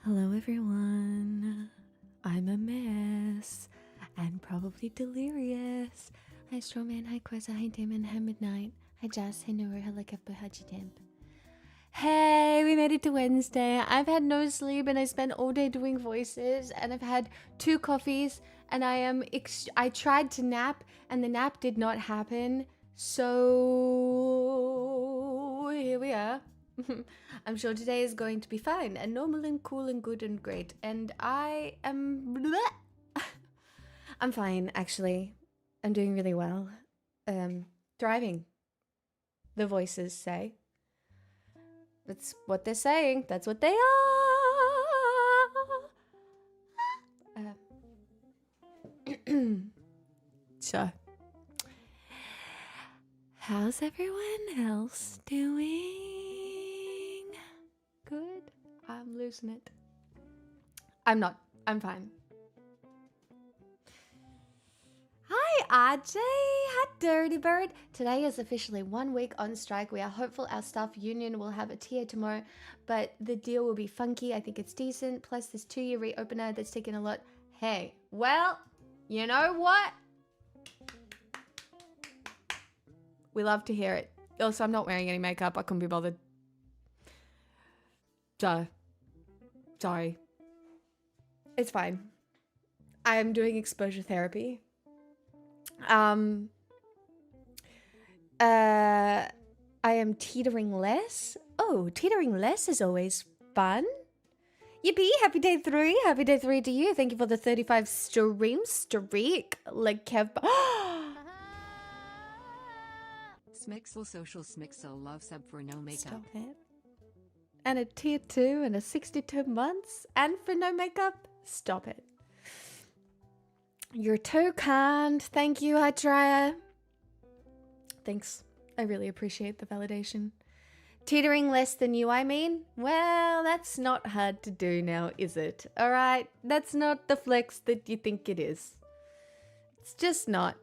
Hello everyone, I'm a mess and probably delirious. Hi Strawman, hi Queza, hi Damon, hi Midnight, hi Jazz, hi Noor, hello Keppa, hi Jidimp. Hey, we made it to Wednesday. I've had no sleep and I spent all day doing voices and I've had 2 coffees and I tried to nap and the nap did not happen. So here we are. I'm sure today is going to be fine and normal and cool and good and great. And I am... I'm fine, actually. I'm doing really well. Thriving, the voices say. That's what they're saying. That's what they are. So, how's everyone else doing? Good? I'm losing it. I'm not. I'm fine. Hi, RJ. Hi, Dirty Bird. Today is officially 1 week on strike. We are hopeful our staff union will have a TA tomorrow, but the deal will be funky. I think it's decent. Plus, this 2-year reopener that's taken a lot. Hey, well, you know what? We love to hear it. Also, I'm not wearing any makeup. I couldn't be bothered. Sorry. It's fine. I am doing exposure therapy. I am teetering less. Oh, teetering less is always fun. Yippee, happy day 3. Happy day 3 to you. Thank you for the 35 streak. Like Kev. Smixel social Smixel love sub for no makeup. Stop it. And a tier 2 and a 62 months and for no makeup. Stop it. You're too kind. Thank you, Hydraya. Thanks. I really appreciate the validation. Teetering less than you, I mean? Well, that's not hard to do now, is it? Alright? That's not the flex that you think it is. It's just not.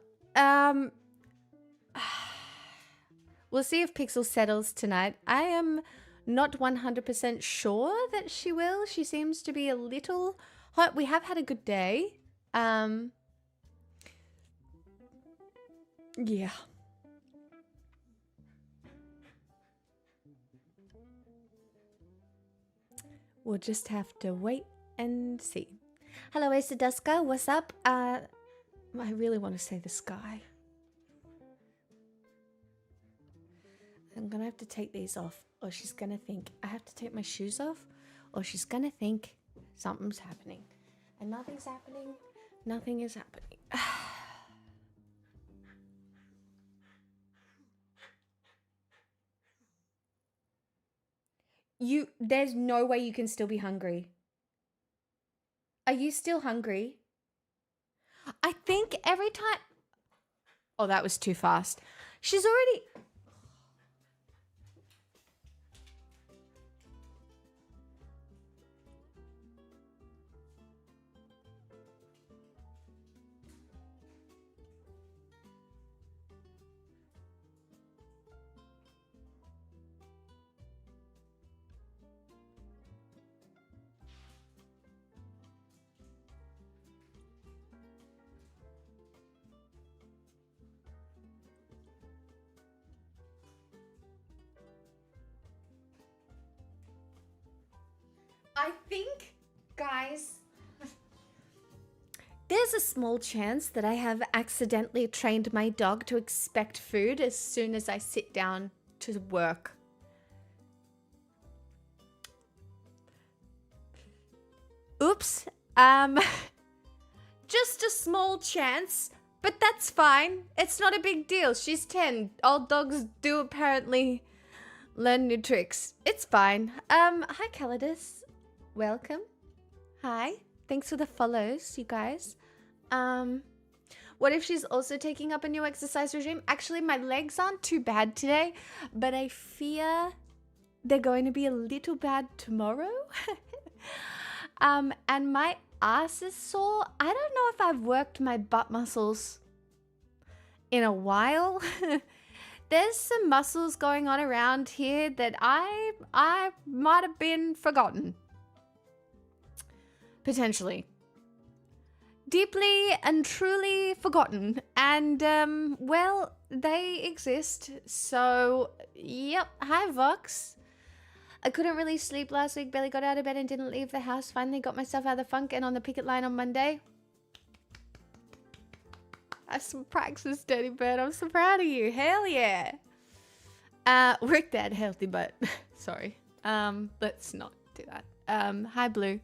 We'll see if Pixel settles tonight. I am not 100% sure that she will. She seems to be a little hot. We have had a good day. Yeah. We'll just have to wait and see. Hello, Aciduska. What's up? I really want to say the sky. I'm gonna have to take these off, or she's gonna think I have to take my shoes off, or she's gonna think something's happening. and nothing's happening. Nothing is happening. There's no way you can still be hungry. Are you still hungry? I think every time... Oh, that was too fast. She's already... I think, guys, there's a small chance that I have accidentally trained my dog to expect food as soon as I sit down to work. Oops. Just a small chance, but that's fine. It's not a big deal. She's 10. All dogs do apparently learn new tricks. It's fine. Hi, Calidus. Welcome. Hi. Thanks for the follows, you guys. What if she's also taking up a new exercise regime? Actually, my legs aren't too bad today, but I fear they're going to be a little bad tomorrow. And my ass is sore. I don't know if I've worked my butt muscles in a while. There's some muscles going on around here that I might have been forgotten. Potentially. Deeply and truly forgotten. And, well, they exist. So, yep. Hi, Vox. I couldn't really sleep last week. Barely got out of bed and didn't leave the house. Finally got myself out of the funk and on the picket line on Monday. I have some praxis, Dirty Bird. I'm so proud of you. Hell yeah. Work that healthy butt. Sorry. Let's not do that. Hi, Blue.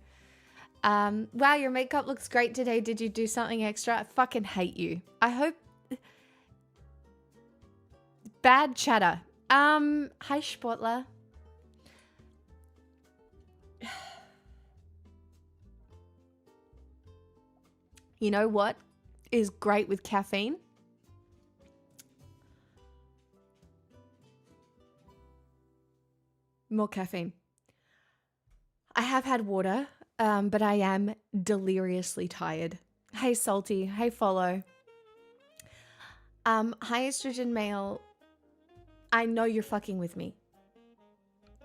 Wow, your makeup looks great today. Did you do something extra? I fucking hate you. I hope... Bad chatter. Hi, Sportler. You know what is great with caffeine? More caffeine. I have had water, but I am deliriously tired. Hey, Salty. Hey, Follow. High estrogen male. I know you're fucking with me.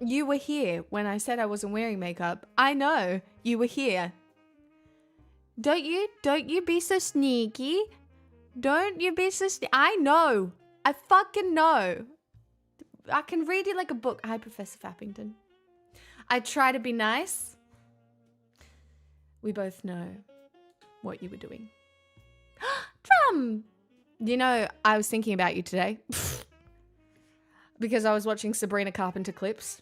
You were here when I said I wasn't wearing makeup. I know you were here. Don't you be so sneaky. Don't you be so sneaky. I know. I fucking know. I can read it like a book. Hi, Professor Fappington. I try to be nice. We both know what you were doing. Drum! You know, I was thinking about you today. Because I was watching Sabrina Carpenter clips.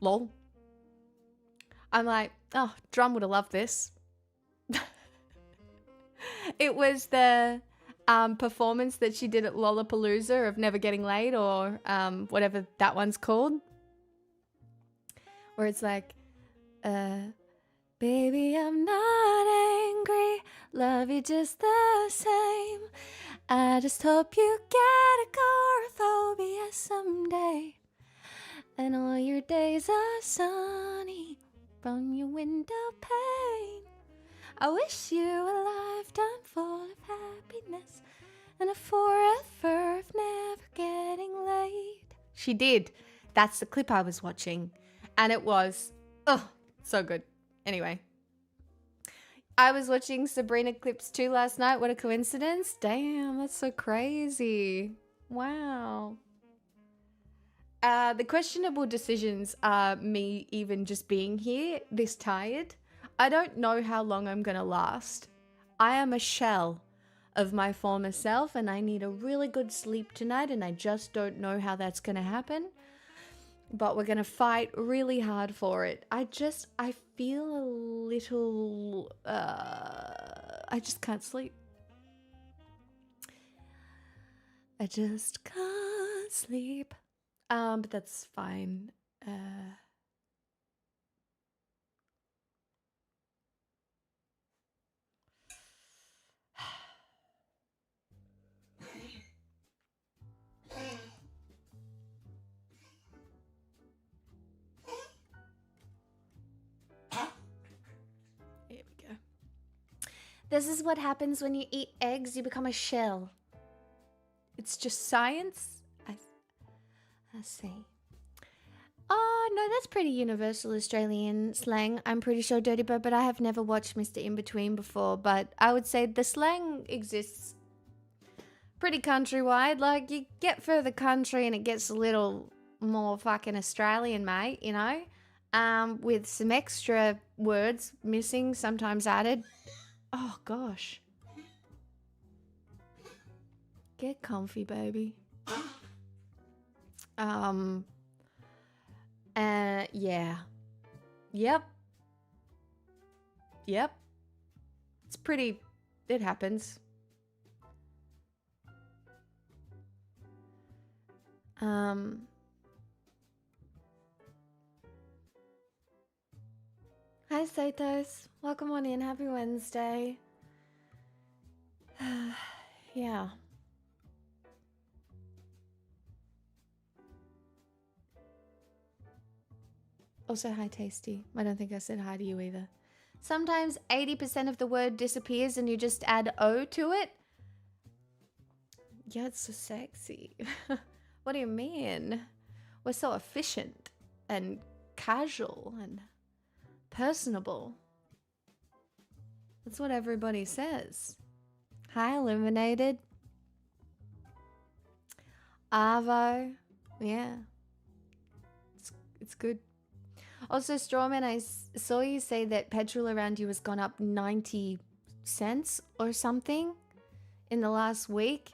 Lol. I'm like, oh, Drum would have loved this. It was the performance that she did at Lollapalooza of Never Getting Laid, or whatever that one's called. Where it's like, baby, I'm not angry, love you just the same. I just hope you get agoraphobia someday, and all your days are sunny from your window pane. I wish you a lifetime full of happiness and a forever of never getting laid. She did. That's the clip I was watching. And it was, oh, so good. Anyway. I was watching Sabrina clips too last night. What a coincidence. Damn, that's so crazy. Wow. The questionable decisions are me even just being here, this tired. I don't know how long I'm gonna last. I am a shell of my former self, and I need a really good sleep tonight, and I just don't know how that's gonna happen. but we're going to fight really hard for it. I feel a little, I just can't sleep. I just can't sleep. But that's fine. Here we go. This is what happens when you eat eggs. You become a shell. It's just science. I see. Oh, no, that's pretty universal Australian slang. I'm pretty sure, Dirty Bird, but I have never watched Mr. In-Between before. But I would say the slang exists pretty countrywide. Like, you get further country and it gets a little more fucking Australian, mate, you know? With some extra words missing, sometimes added. Oh, gosh. Get comfy, baby. Yeah. Yep. It's pretty, it happens. Hi, Satos. Welcome on in. Happy Wednesday. Yeah. Also, hi, Tasty. I don't think I said hi to you either. Sometimes 80% of the word disappears and you just add O to it. Yeah, it's so sexy. What do you mean? We're so efficient and casual and personable. That's what everybody says. Hi, Illuminated. Arvo. Yeah. It's good. Also, Strawman, I saw you say that petrol around you has gone up 90 cents or something in the last week.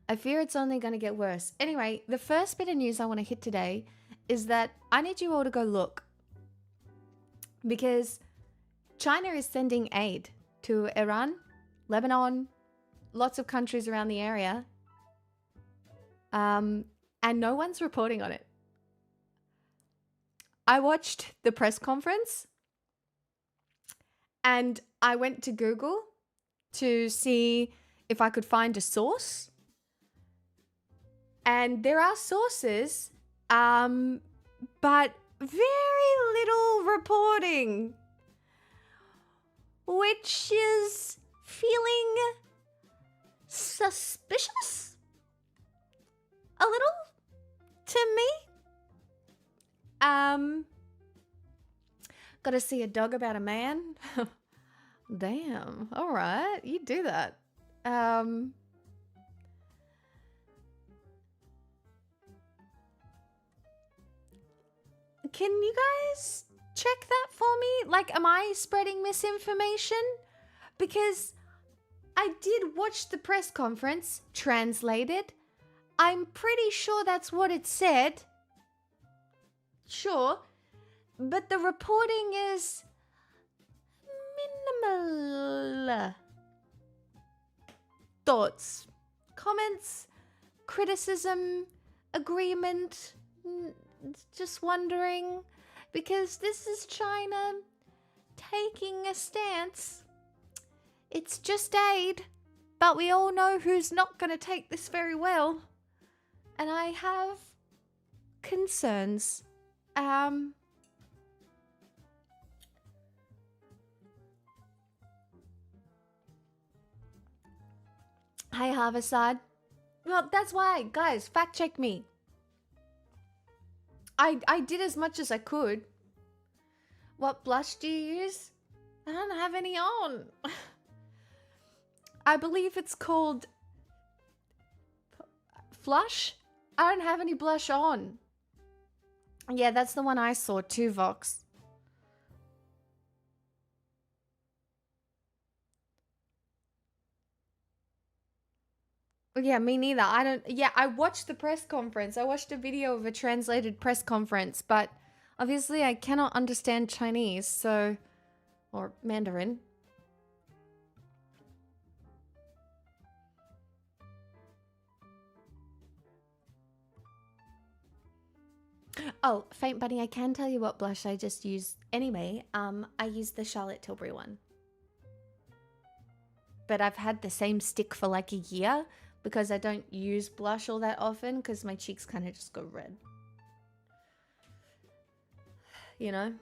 I fear it's only going to get worse. Anyway, the first bit of news I want to hit today is that I need you all to go look. Because China is sending aid to Iran, Lebanon, lots of countries around the area. And no one's reporting on it. I watched the press conference and I went to Google to see if I could find a source. And there are sources, but very little reporting, which is feeling suspicious a little to me. Gotta see a dog about a man. Damn. All right. You do that. Can you guys check that for me? Like, am I spreading misinformation? Because I did watch the press conference, translated. I'm pretty sure that's what it said. Sure. But the reporting is minimal. Thoughts, comments, criticism, agreement, just wondering, because this is China taking a stance. It's just aid, but we all know who's not going to take this very well. And I have concerns. Hi, Harvasad. Well, that's why, guys, fact check me. I did as much as I could. What blush do you use? I don't have any on. I believe it's called Flush. I don't have any blush on. Yeah, that's the one I saw too, Vox. Yeah, me neither. I don't. Yeah, I watched the press conference. I watched a video of a translated press conference, but obviously I cannot understand Chinese, so. Or Mandarin. Oh, Faint Bunny, I can tell you what blush I just used anyway. I used the Charlotte Tilbury one. But I've had the same stick for like a year because I don't use blush all that often because my cheeks kind of just go red. You know?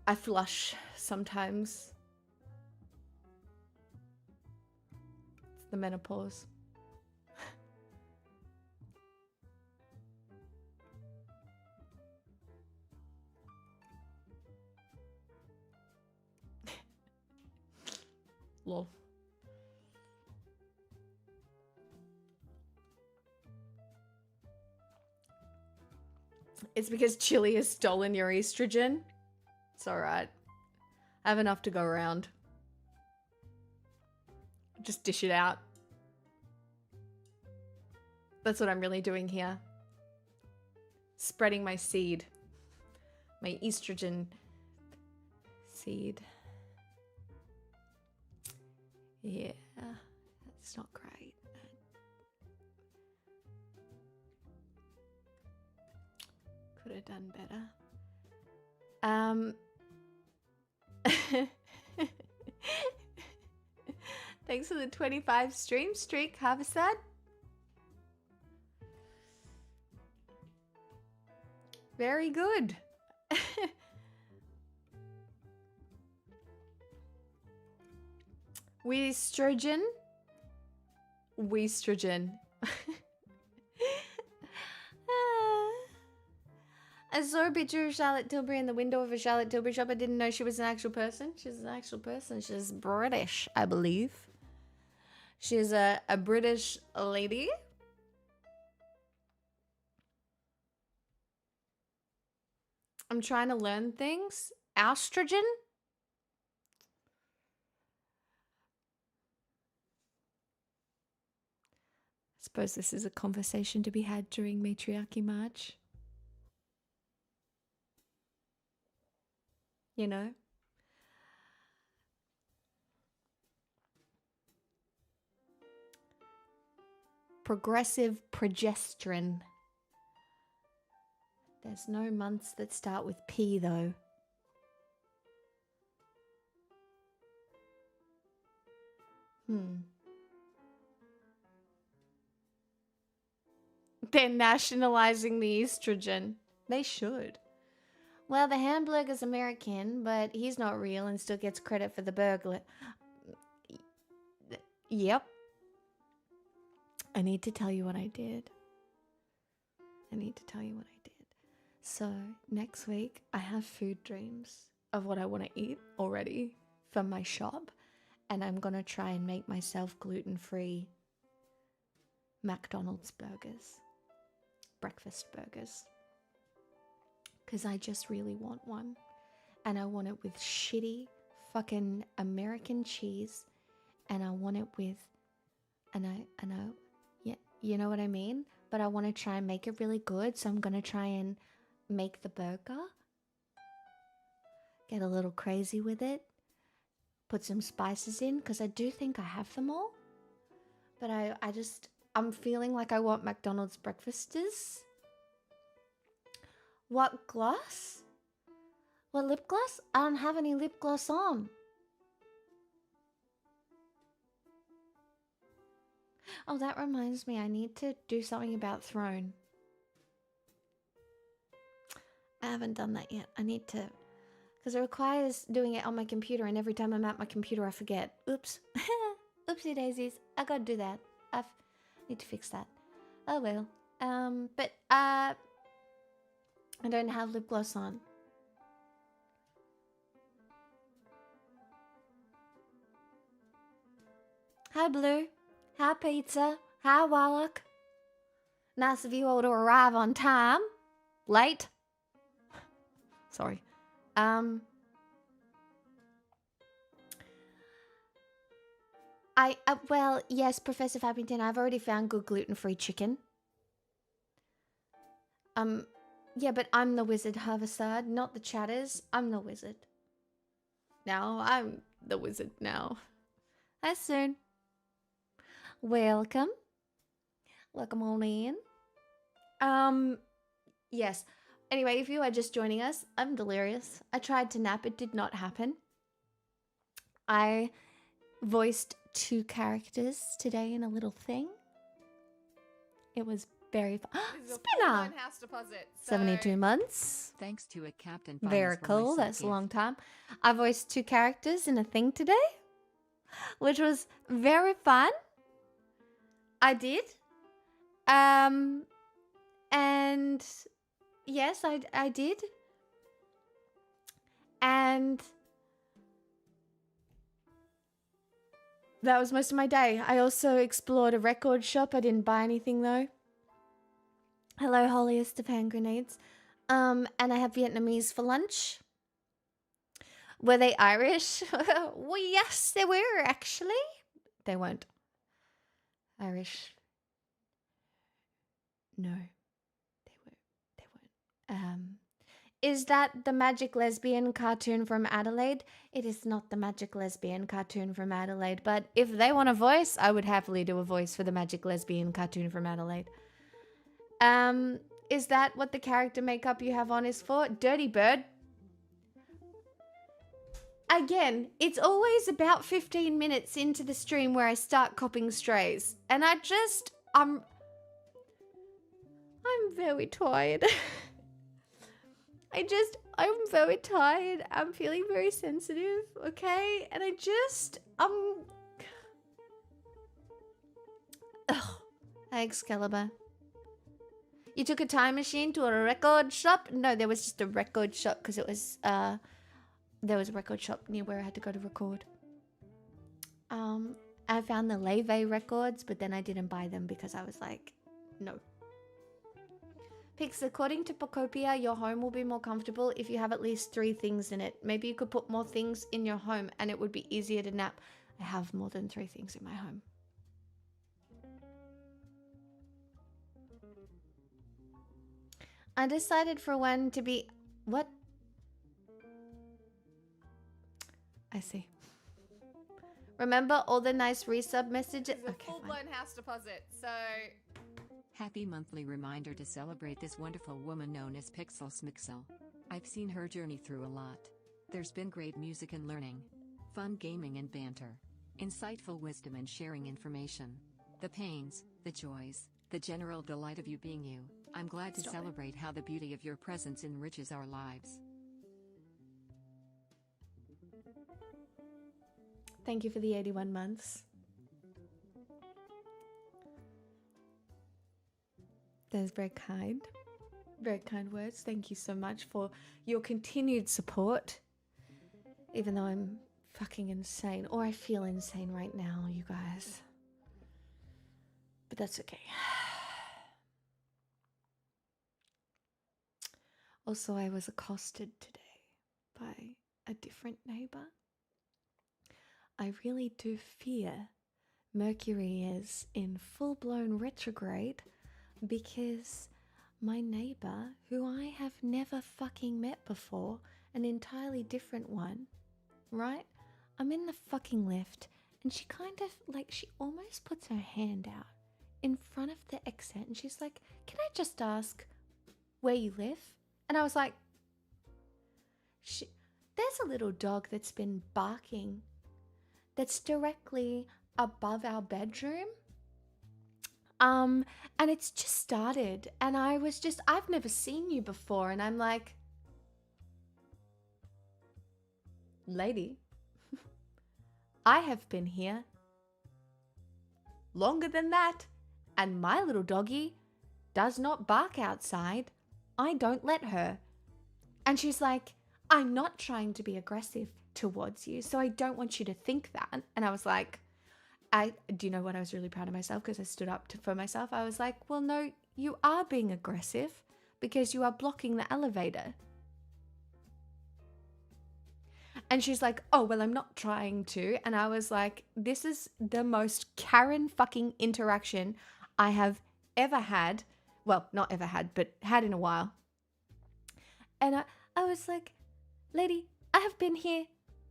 I flush sometimes. It's the menopause. Lol. It's because chili has stolen your estrogen. It's alright. I have enough to go around. Just dish it out. That's what I'm really doing here. Spreading my seed. My estrogen seed. Yeah, that's not great. Could have done better. Thanks for the 25 stream streak, Harvestad. Very good. Weestrogen. I saw a picture of Charlotte Tilbury in the window of a Charlotte Tilbury shop. I didn't know she was an actual person. She's an actual person. She's British, I believe. She's a British lady. I'm trying to learn things. Estrogen? I suppose this is a conversation to be had during Matriarchy March. You know? Progressive progesterone. There's no months that start with P, though. They're nationalizing the estrogen. They should. Well, the hamburger's American, but he's not real and still gets credit for the burglar. Yep. I need to tell you what I did. So, next week, I have food dreams of what I want to eat already from my shop. And I'm going to try and make myself gluten-free McDonald's burgers. Breakfast burgers. Because I just really want one. And I want it with shitty fucking American cheese. And I want it with... Yeah, you know what I mean? But I want to try and make it really good. So I'm going to try and make the burger. Get a little crazy with it. Put some spices in. Because I do think I have them all. But I'm feeling like I want McDonald's breakfasters. What gloss? What lip gloss? I don't have any lip gloss on. Oh, that reminds me. I need to do something about Throne. I haven't done that yet. I need to. Because it requires doing it on my computer. And every time I'm at my computer, I forget. Oops. Oopsie daisies. I gotta do that. I need to fix that. Oh well. But I don't have lip gloss on. Hi Blue. Hi Pizza. Hi Wallach. Nice of you all to arrive on time. Late. Sorry. Well, yes, Professor Fappington, I've already found good gluten-free chicken. Yeah, but I'm the wizard, Harvestard, not the chatters. I'm the wizard. Now, I'm the wizard now. As soon. Welcome. Welcome on in. Yes. Anyway, if you are just joining us, I'm delirious. I tried to nap. It did not happen. I voiced 2 characters today in a little thing. It was very fun. Spinner! 72 months. Thanks to a Captain Very cool. That's a long time. I voiced 2 characters in a thing today, which was very fun. I did. And yes, I did. And that was most of my day. I also explored a record shop. I didn't buy anything though. Hello, holiest of hand grenades. And I had Vietnamese for lunch. Were they Irish? Well, yes, they were actually. They weren't Irish. No, they weren't. Is that the Magic Lesbian cartoon from Adelaide? It is not the Magic Lesbian cartoon from Adelaide, but if they want a voice, I would happily do a voice for the Magic Lesbian cartoon from Adelaide. Is that what the character makeup you have on is for? Dirty Bird. Again, it's always about 15 minutes into the stream where I start copping strays. And I'm very tired. I'm very tired. I'm feeling very sensitive, okay? And Excalibur. You took a time machine to a record shop? No, there was just a record shop because it was, there was a record shop near where I had to go to record. I found the Leve records, but then I didn't buy them because I was like, no. Pix, according to Pocopia, your home will be more comfortable if you have at least 3 things in it. Maybe you could put more things in your home and it would be easier to nap. I have more than 3 things in my home. I decided for one to be... What? I see. Remember all the nice resub messages? It's a full-blown house deposit, so... Happy monthly reminder to celebrate this wonderful woman known as Pixel Smixel. I've seen her journey through a lot. There's been great music and learning, fun gaming and banter, insightful wisdom and sharing information, the pains, the joys, the general delight of you being you. I'm glad to celebrate how the beauty of your presence enriches our lives. Thank you for the 81 months. That's very kind words. Thank you so much for your continued support. Even though I'm fucking insane, or I feel insane right now, you guys. But that's okay. Also, I was accosted today by a different neighbor. I really do fear Mercury is in full-blown retrograde because my neighbor, who I have never fucking met before, an entirely different one, right? I'm in the fucking lift and she kind of like, she almost puts her hand out in front of the exit and she's like, can I just ask where you live? And I was like, there's a little dog that's been barking that's directly above our bedroom. And it's just started. And I've never seen you before. And I'm like, lady, I have been here longer than that. And my little doggy does not bark outside. I don't let her. And she's like, I'm not trying to be aggressive towards you, so I don't want you to think that. And I was like, do you know what? I was really proud of myself because I stood up for myself. I was like, well, no, you are being aggressive because you are blocking the elevator. And she's like, oh, well, I'm not trying to. And I was like, this is the most Karen fucking interaction I have ever had. Well, not ever had, but had in a while. And I was like, lady, I have been here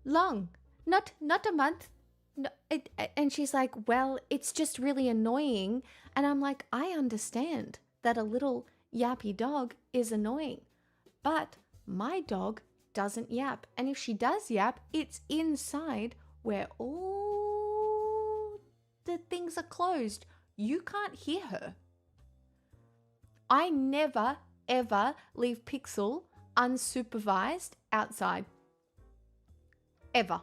long, not a month. No, and she's like, well, it's just really annoying. And I'm like, I understand that a little yappy dog is annoying, but my dog doesn't yap. And if she does yap, it's inside where all the things are closed. You can't hear her. I never, ever leave Pixel unsupervised outside. Ever.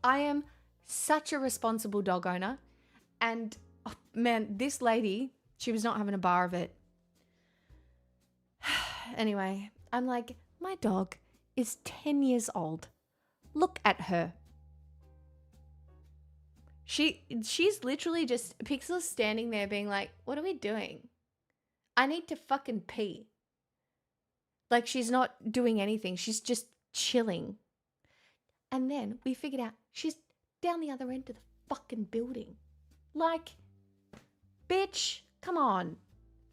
I am such a responsible dog owner. And oh, man, this lady, she was not having a bar of it. Anyway, I'm like, my dog is 10 years old. Look at her. She's literally just, Pixel's standing there being like, what are we doing? I need to fucking pee. Like, she's not doing anything. She's just chilling. And then we figured out she's down the other end of the fucking building. Like, bitch, come on.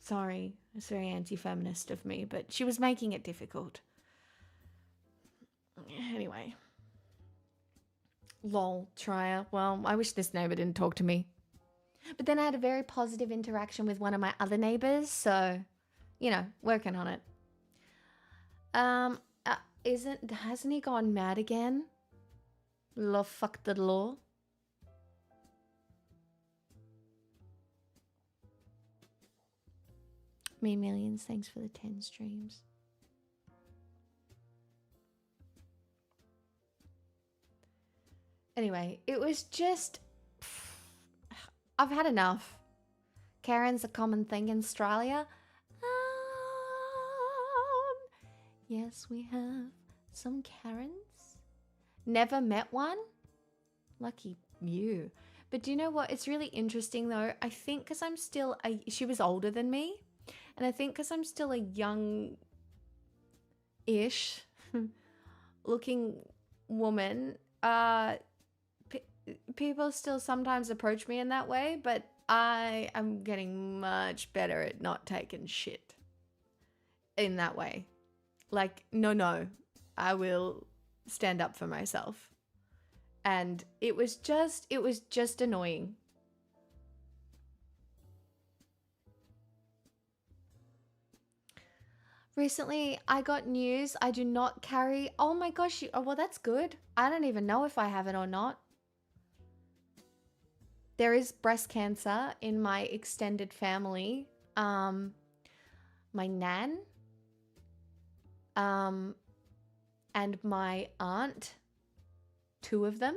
Sorry, it's very anti-feminist of me, but she was making it difficult. Anyway. Lol, Trier. Well, I wish this neighbor didn't talk to me. But then I had a very positive interaction with one of my other neighbors, so, you know, working on it. Hasn't he gone mad again? Love fuck the law. Me millions, thanks for the 10 streams. Anyway, it was just, I've had enough. Karen's a common thing in Australia. Yes, we have some Karens. Never met one? Lucky you. But do you know what? It's really interesting though. I think because I'm still, she was older than me. And I think because I'm still a young-ish looking woman, people still sometimes approach me in that way, but I am getting much better at not taking shit in that way. Like, no, I will stand up for myself. And it was just annoying. Recently, I got news. I do not carry... Oh my gosh. Oh, well, that's good. I don't even know if I have it or not. There is breast cancer in my extended family. My nan. And my aunt. 2 of them.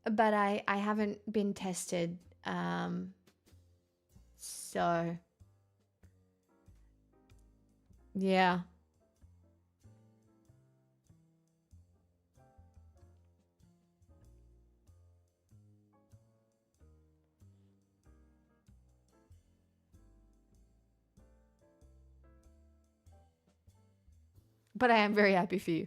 But I haven't been tested. So... yeah. But I am very happy for you.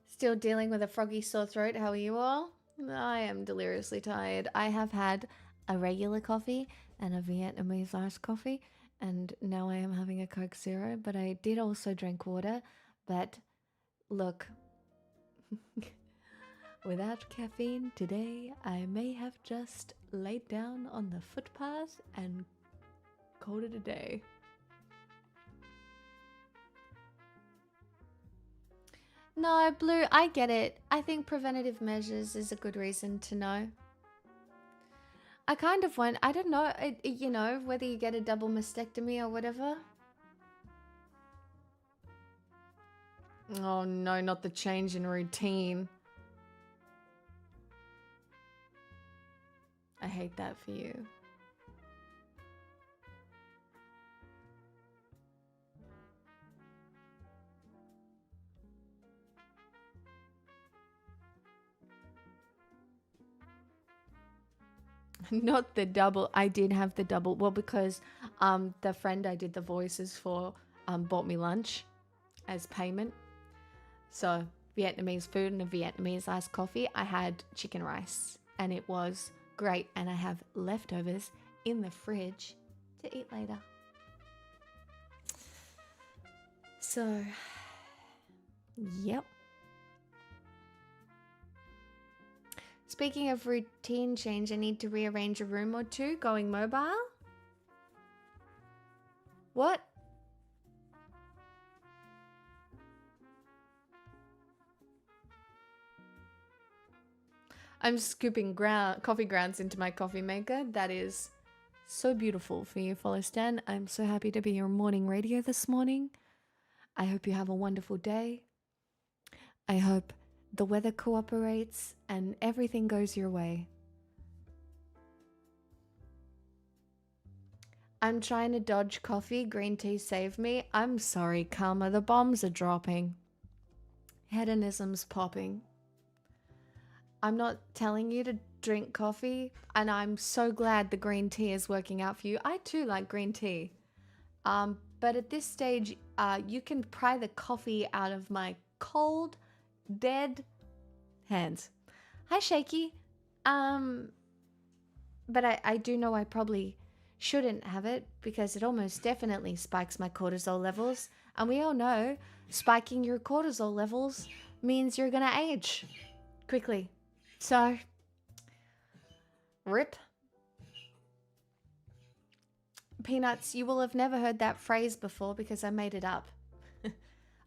Still dealing with a froggy sore throat. How are you all? I am deliriously tired. I have had a regular coffee and a Vietnamese iced coffee, and now I am having a Coke Zero, but I did also drink water. But look, without caffeine today, I may have just laid down on the footpath and called it a day. No, Blue, I get it. I think preventative measures is a good reason to know. I kind of want, I don't know, you know, whether you get a double mastectomy or whatever. Oh no, not the change in routine. I hate that for you. Not the double. I did have the double. Well, because the friend I did the voices for bought me lunch as payment. So Vietnamese food and a Vietnamese iced coffee. I had chicken rice and it was great. And I have leftovers in the fridge to eat later. So, yep. Speaking of routine change, I need to rearrange a room or two going mobile. What? I'm scooping coffee grounds into my coffee maker. That is so beautiful for you, Follow Stan. I'm so happy to be your morning radio this morning. I hope you have a wonderful day. I hope the weather cooperates and everything goes your way. I'm trying to dodge coffee. Green tea saved me. I'm sorry, Karma. The bombs are dropping. Hedonism's popping. I'm not telling you to drink coffee, and I'm so glad the green tea is working out for you. I too like green tea. But at this stage, you can pry the coffee out of my cold, dead hands. Hi, Shaky. But I do know I probably shouldn't have it because it almost definitely spikes my cortisol levels. And we all know spiking your cortisol levels means you're going to age quickly. So, rip. Peanuts, you will have never heard that phrase before because I made it up.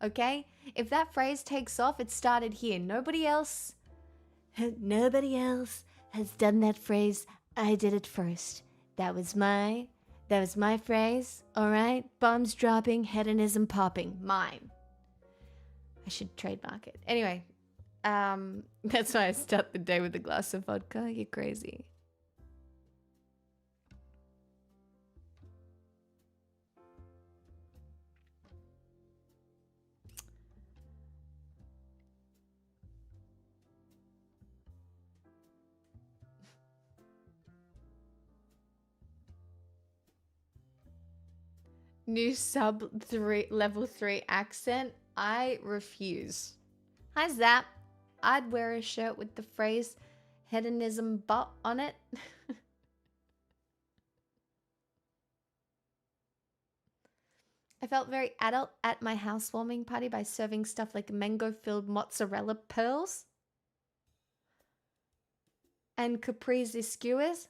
Okay? If that phrase takes off, it started here. Nobody else has done that phrase. I did it first. That was my phrase. All right? Bombs dropping, hedonism popping. Mine. I should trademark it. Anyway, that's why I start the day with a glass of vodka. You're crazy. New level 3 accent. I refuse. How's that? I'd wear a shirt with the phrase hedonism butt on it. I felt very adult at my housewarming party by serving stuff like mango-filled mozzarella pearls and caprese skewers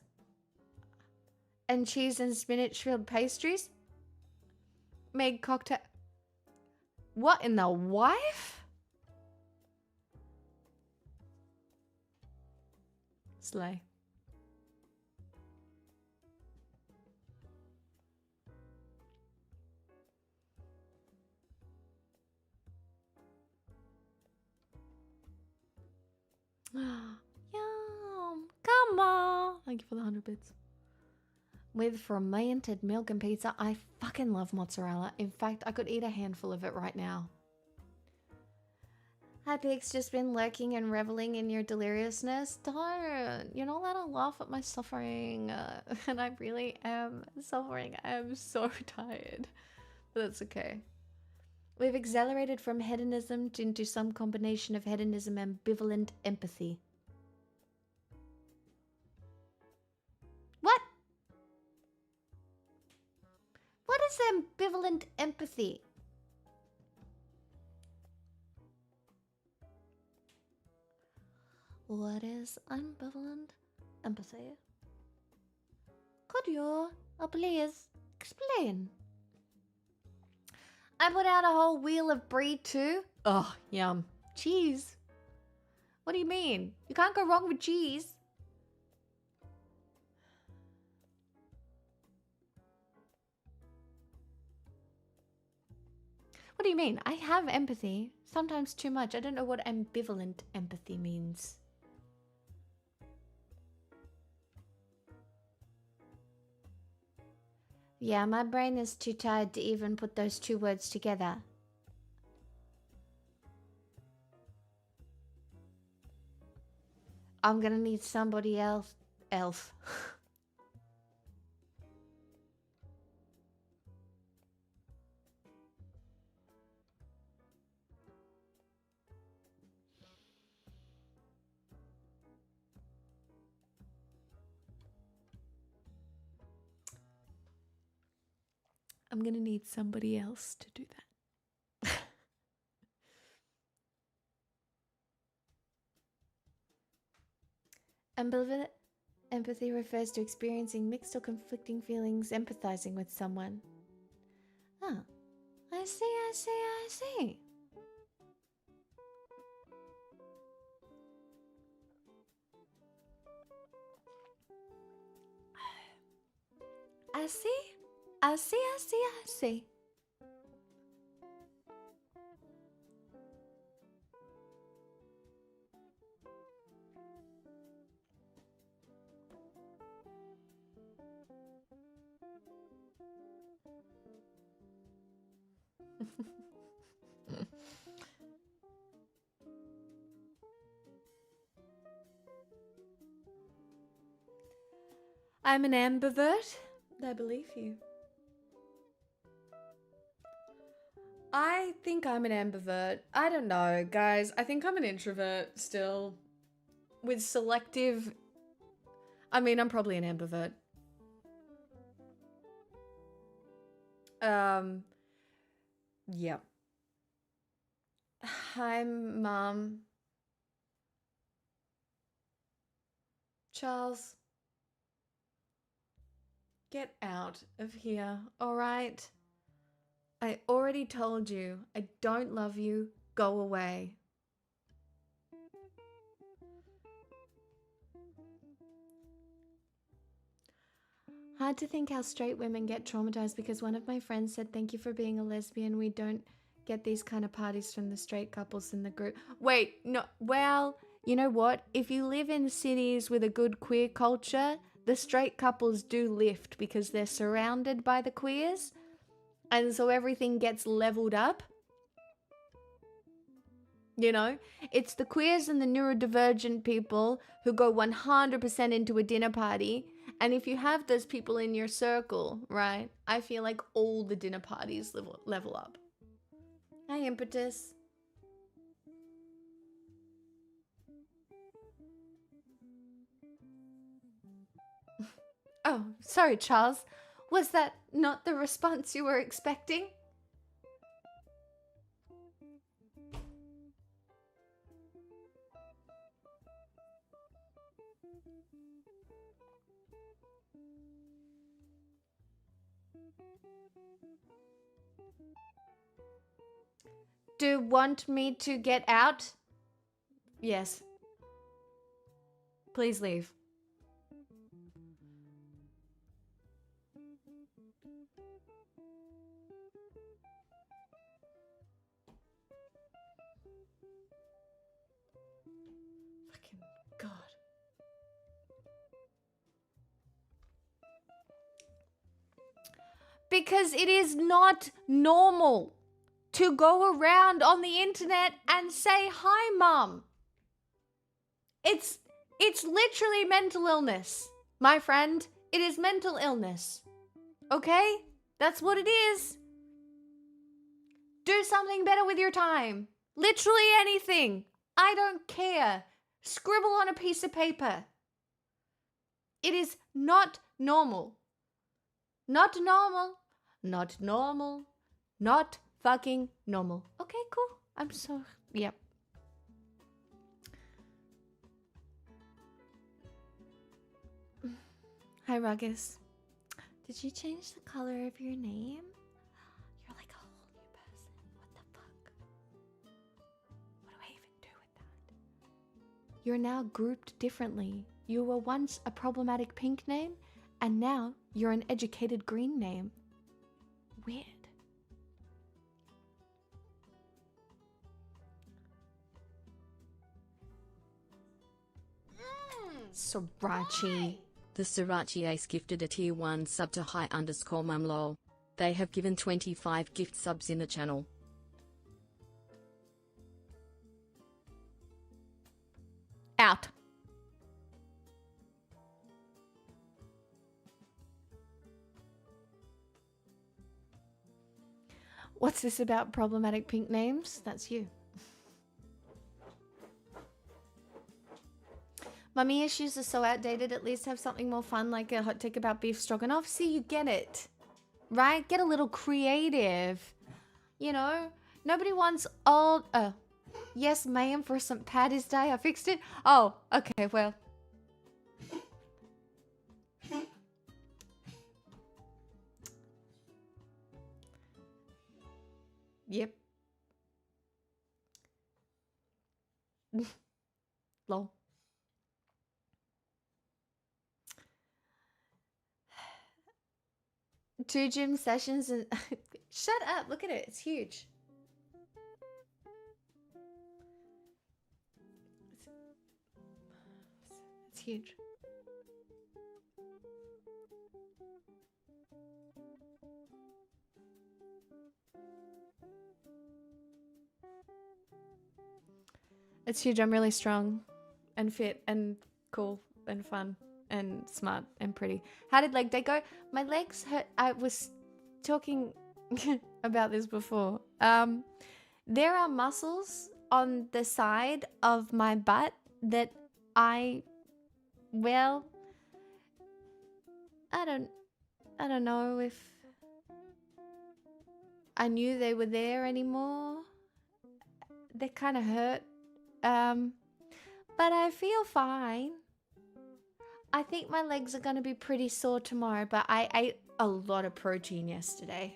and cheese and spinach-filled pastries. Made cocktail. What in the wife? Slay. Yum. Come on. Thank you for the 100 bits. With fermented milk and pizza. I fucking love mozzarella. In fact, I could eat a handful of it right now. Hi, Pig's just been lurking and reveling in your deliriousness. Don't. You're not allowed to laugh at my suffering. And I really am suffering. I am so tired. But that's okay. We've accelerated from hedonism into some combination of hedonism and ambivalent empathy. What? What is ambivalent empathy? What is ambivalent empathy? Could you please explain? I put out a whole wheel of brie too. Oh, yum. Cheese. What do you mean? You can't go wrong with cheese. What do you mean? I have empathy. Sometimes too much. I don't know what ambivalent empathy means. Yeah, my brain is too tired to even put those two words together. I'm gonna need somebody else Elf. I'm gonna need somebody else to do that. Empathy refers to experiencing mixed or conflicting feelings, empathizing with someone. Oh, I see. I see. I'm an ambivert. I believe you. I think I'm an ambivert. I don't know, guys. I think I'm an introvert still. With selective... I mean, I'm probably an ambivert. Yeah. Hi, Mom. Charles. Get out of here, alright? I already told you I don't love you. Go away. Hard to think how straight women get traumatized because one of my friends said, "Thank you for being a lesbian. We don't get these kind of parties from the straight couples in the group." Wait, no, well, you know what? If you live in cities with a good queer culture, the straight couples do lift because they're surrounded by the queers. And so everything gets leveled up. You know, it's the queers and the neurodivergent people who go 100% into a dinner party. And if you have those people in your circle, right, I feel like all the dinner parties level up. Hi, Impetus. Oh, sorry, Charles. Was that not the response you were expecting? Do you want me to get out? Yes. Please leave. Fucking God. Because it is not normal to go around on the internet and say, "Hi, Mum." It's literally mental illness, my friend. It is mental illness. Okay? That's what it is. Do something better with your time. Literally anything. I don't care. Scribble on a piece of paper. It is not normal. Not normal. Not normal. Not fucking normal. Okay, cool. I'm so... Yep. Hi, Ruckus. Did you change the color of your name? You're like a whole new person. What the fuck? What do I even do with that? You're now grouped differently. You were once a problematic pink name, and now you're an educated green name. Weird. Sriracha. The Sriracha Ace gifted a tier 1 sub to hi_mumlol. They have given 25 gift subs in the channel. Out. What's this about problematic pink names? That's you. Mummy issues are so outdated. At least have something more fun, like a hot take about beef stroganoff. See, you get it, right? Get a little creative. You know, nobody wants old. Yes, ma'am, for St. Paddy's Day. I fixed it. Oh, okay. Well. Yep. Lol. Two gym sessions and shut up. Look at it. It's huge. It's huge. It's huge. I'm really strong and fit and cool and fun and smart and pretty. How did leg day go? My legs hurt. I was talking about this before. There are muscles on the side of my butt that I don't know if I knew they were there anymore. They kind of hurt. But I feel fine. I think my legs are going to be pretty sore tomorrow, but I ate a lot of protein yesterday.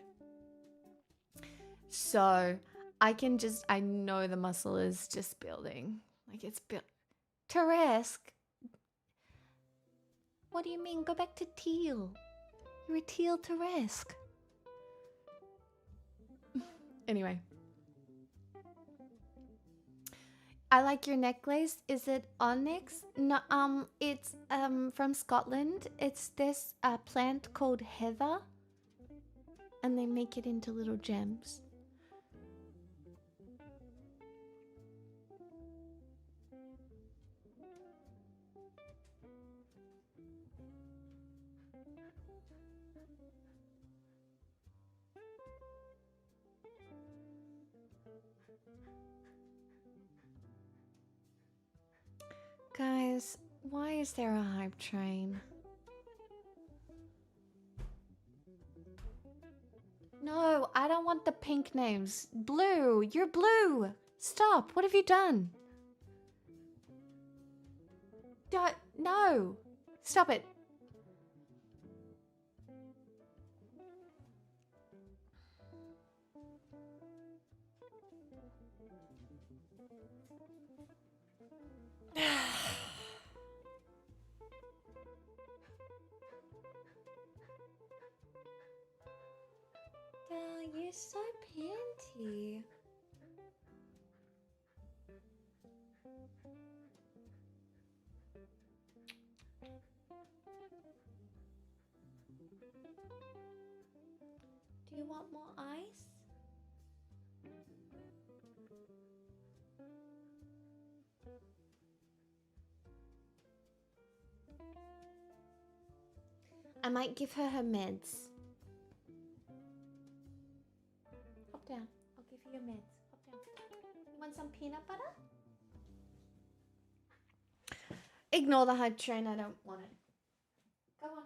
So I know the muscle is just building. Like it's built. Teresk, what do you mean? Go back to teal. You're a teal Teresk. Anyway. I like your necklace. Is it onyx? No, it's from Scotland. It's this plant called heather, and they make it into little gems. Guys, why is there a hype train? No, I don't want the pink names. Blue, you're blue. Stop, what have you done? No, stop it. You're so panty. Do you want more ice? I might give her her meds. Hop down. I'll give you your meds. Hop down. You want some peanut butter? Ignore the hype train. I don't want it. Go on.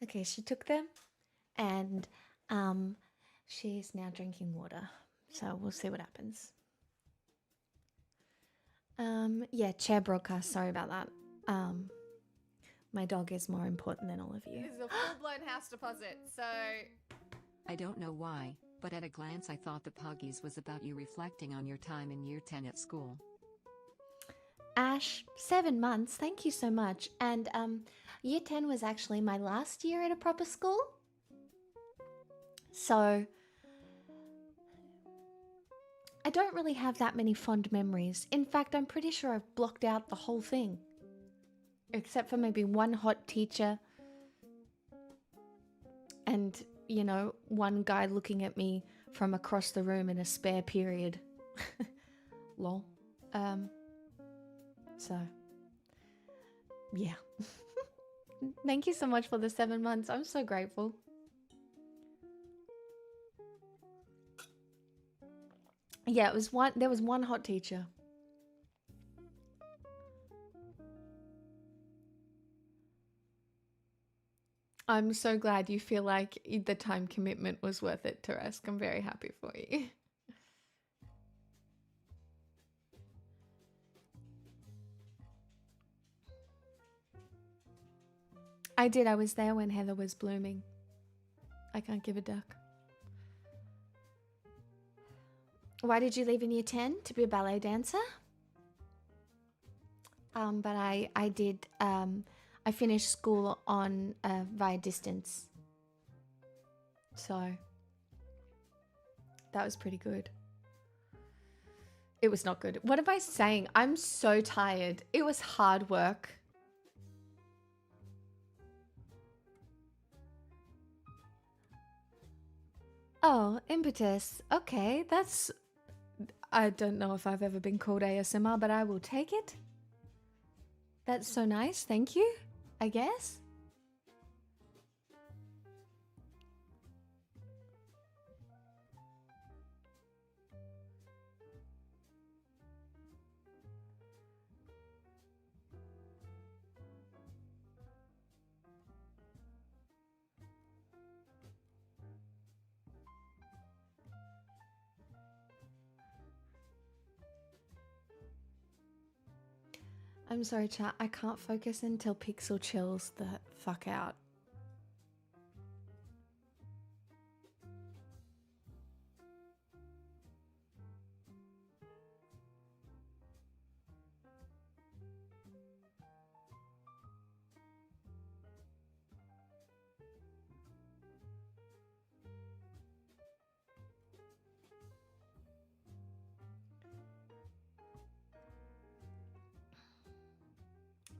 Okay, she took them and um, she's now drinking water. So we'll see what happens. Yeah, chair broadcast. Sorry about that. My dog is more important than all of you. This is a full-blown house deposit, so... I don't know why, but at a glance I thought the Puggies was about you reflecting on your time in year 10 at school. Ash, 7 months. Thank you so much. And year 10 was actually my last year at a proper school. So I don't really have that many fond memories. In fact, I'm pretty sure I've blocked out the whole thing. Except for maybe one hot teacher and, you know, one guy looking at me from across the room in a spare period. Lol. So, yeah. Thank you so much for the 7 months. I'm so grateful. Yeah, there was one hot teacher. I'm so glad you feel like the time commitment was worth it, Teresk. I'm very happy for you. I did. I was there when Heather was blooming. I can't give a duck. Why did you leave in year 10? To be a ballet dancer? But I did, I finished school on via distance. So that was pretty good. It was not good. What am I saying? I'm so tired. It was hard work. Oh, impetus. Okay, that's... I don't know if I've ever been called ASMR, but I will take it. That's so nice. Thank you, I guess. I'm sorry, chat. I can't focus until Pixel chills the fuck out.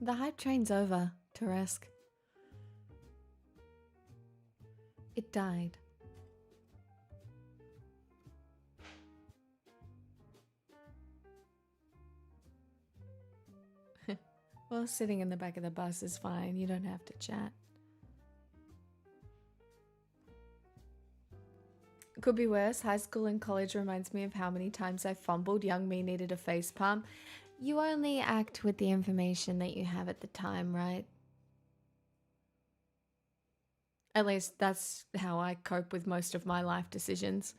The hype train's over, Teresk. It died. Well, sitting in the back of the bus is fine. You don't have to chat. Could be worse. High school and college reminds me of how many times I fumbled. Young me needed a face palm. You only act with the information that you have at the time, right? At least that's how I cope with most of my life decisions.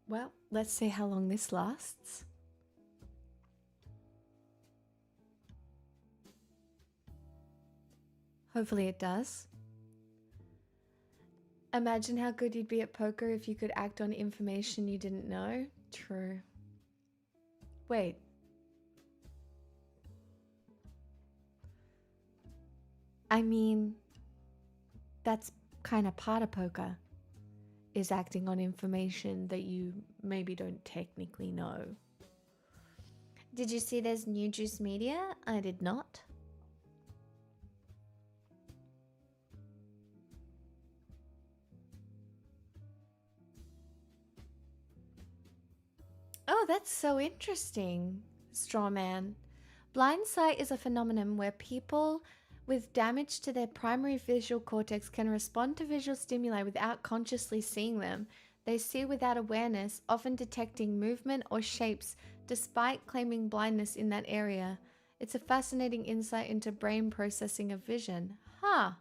Well, let's see how long this lasts. Hopefully it does. Imagine how good you'd be at poker if you could act on information you didn't know. True. Wait. I mean, that's kind of part of poker, is acting on information that you maybe don't technically know. Did you see there's new Juice Media? I did not. Oh, that's so interesting, straw man. Blind sight is a phenomenon where people with damage to their primary visual cortex can respond to visual stimuli without consciously seeing them. They see without awareness, often detecting movement or shapes despite claiming blindness in that area. It's a fascinating insight into brain processing of vision. Huh.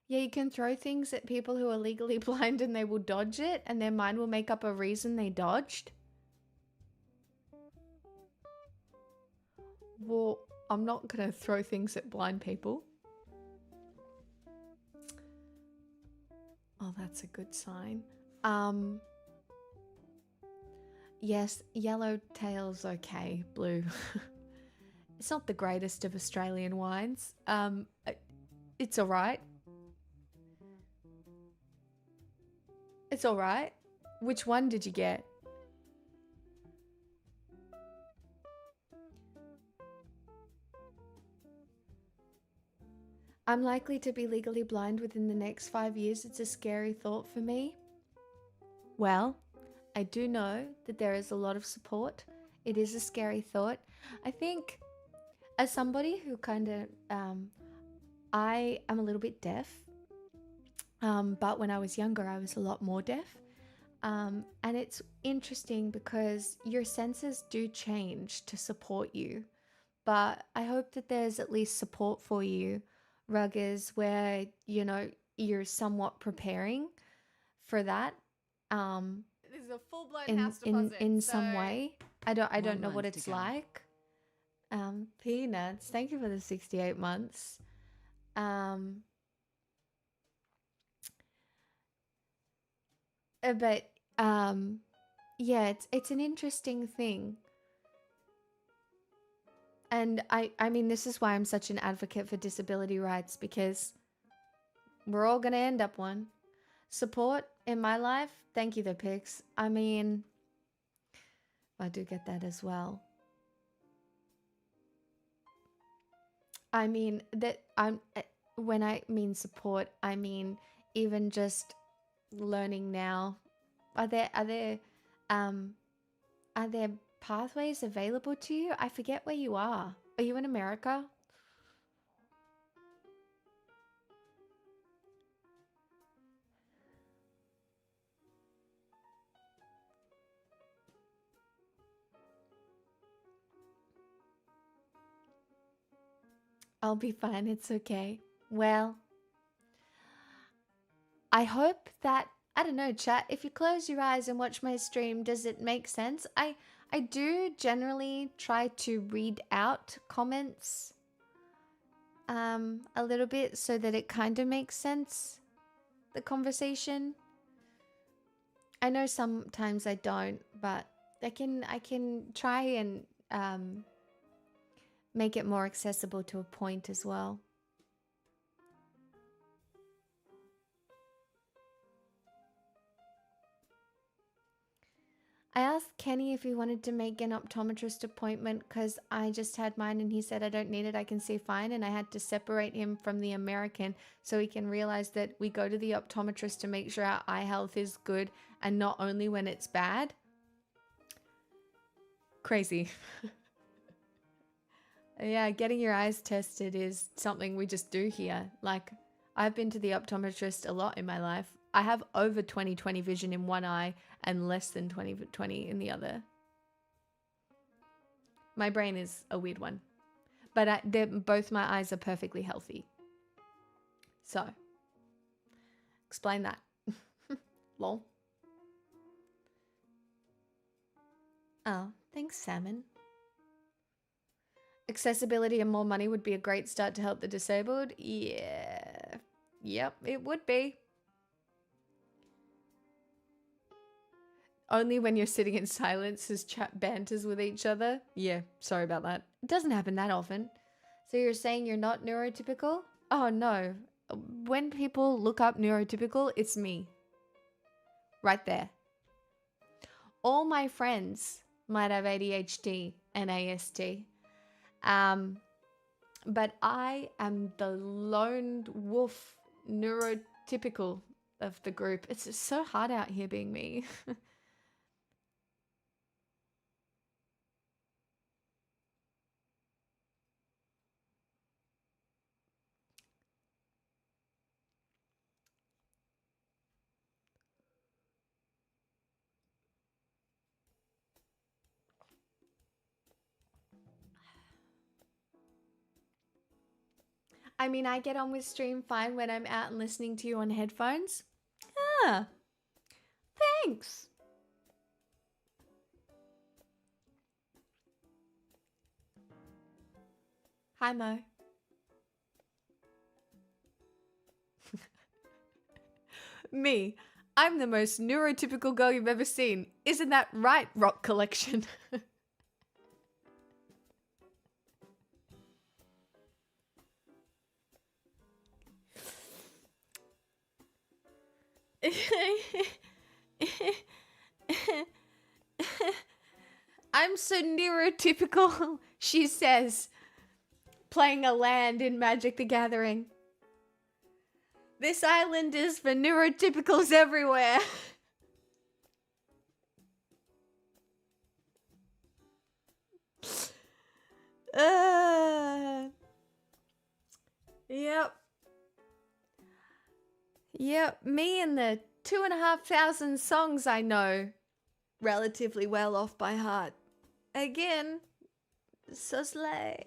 Yeah, you can throw things at people who are legally blind and they will dodge it, and their mind will make up a reason they dodged. Well, I'm not going to throw things at blind people. Oh, that's a good sign. Yes, Yellowtail's okay. Blue. It's not the greatest of Australian wines. It's all right. It's all right. Which one did you get? I'm likely to be legally blind within the next 5 years. It's a scary thought for me. Well, I do know that there is a lot of support. It is a scary thought. I think as somebody who kind of, I am a little bit deaf, but when I was younger, I was a lot more deaf. And it's interesting because your senses do change to support you. But I hope that there's at least support for you, Ruggers, where, you're somewhat preparing for that. This is a full-blown in house in deposit. in so some way. I don't One know what month to it's go. like. Peanuts, thank you for the 68 months. But yeah, it's an interesting thing. And I mean, this is why I'm such an advocate for disability rights, because we're all gonna end up one. Support in my life, thank you, the pics. I mean, I do get that as well. I mean that I'm when I mean support, I mean even just learning now. Are there um are there pathways available to you? I forget where you are. Are you in America? I'll be fine. It's okay. Well, I hope that, I don't know, chat, if you close your eyes and watch my stream, does it make sense? I do generally try to read out comments a little bit so that it kind of makes sense, the conversation. I know sometimes I don't, but I can try and make it more accessible to a point as well. I asked Kenny if he wanted to make an optometrist appointment because I just had mine and he said I don't need it, I can see fine, and I had to separate him from the American so he can realize that we go to the optometrist to make sure our eye health is good and not only when it's bad. Crazy. Yeah, getting your eyes tested is something we just do here. Like, I've been to the optometrist a lot in my life. I have over 20/20 vision in one eye and less than 20/20 in the other. My brain is a weird one. But both my eyes are perfectly healthy. So, explain that. Lol. Oh, thanks, Salmon. Accessibility and more money would be a great start to help the disabled. Yeah. Yep, it would be. Only when you're sitting in silence as chat banters with each other. Yeah, sorry about that. It doesn't happen that often. So you're saying you're not neurotypical? Oh no. When people look up neurotypical, it's me. Right there. All my friends might have ADHD and ASD. But I am the lone wolf neurotypical of the group. It's just so hard out here being me. I mean, I get on with stream fine when I'm out and listening to you on headphones. Ah, thanks. Hi, Mo. Me. I'm the most neurotypical girl you've ever seen. Isn't that right, Rock Collection? I'm so neurotypical, she says, playing a land in Magic the Gathering. This island is for neurotypicals everywhere. Yep. Yep, me and the 2,500 songs I know relatively well off by heart. Again, so slay.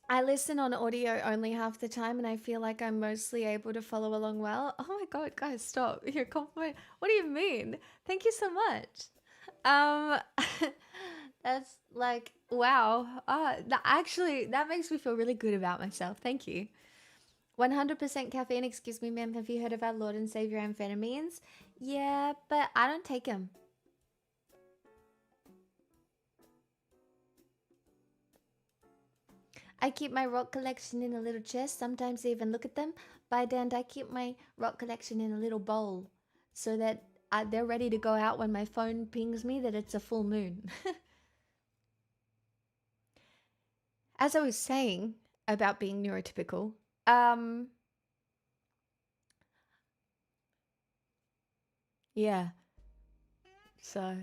I listen on audio only half the time and I feel like I'm mostly able to follow along well. Oh my god, guys, stop. You're compliment. What do you mean? Thank you so much. That's like, wow. That makes me feel really good about myself. Thank you. 100% caffeine, excuse me, ma'am. Have you heard of our Lord and Savior amphetamines? Yeah, but I don't take them. I keep my rock collection in a little chest. Sometimes I even look at them. By then, I keep my rock collection in a little bowl so that they're ready to go out when my phone pings me that it's a full moon. As I was saying about being neurotypical, yeah. So,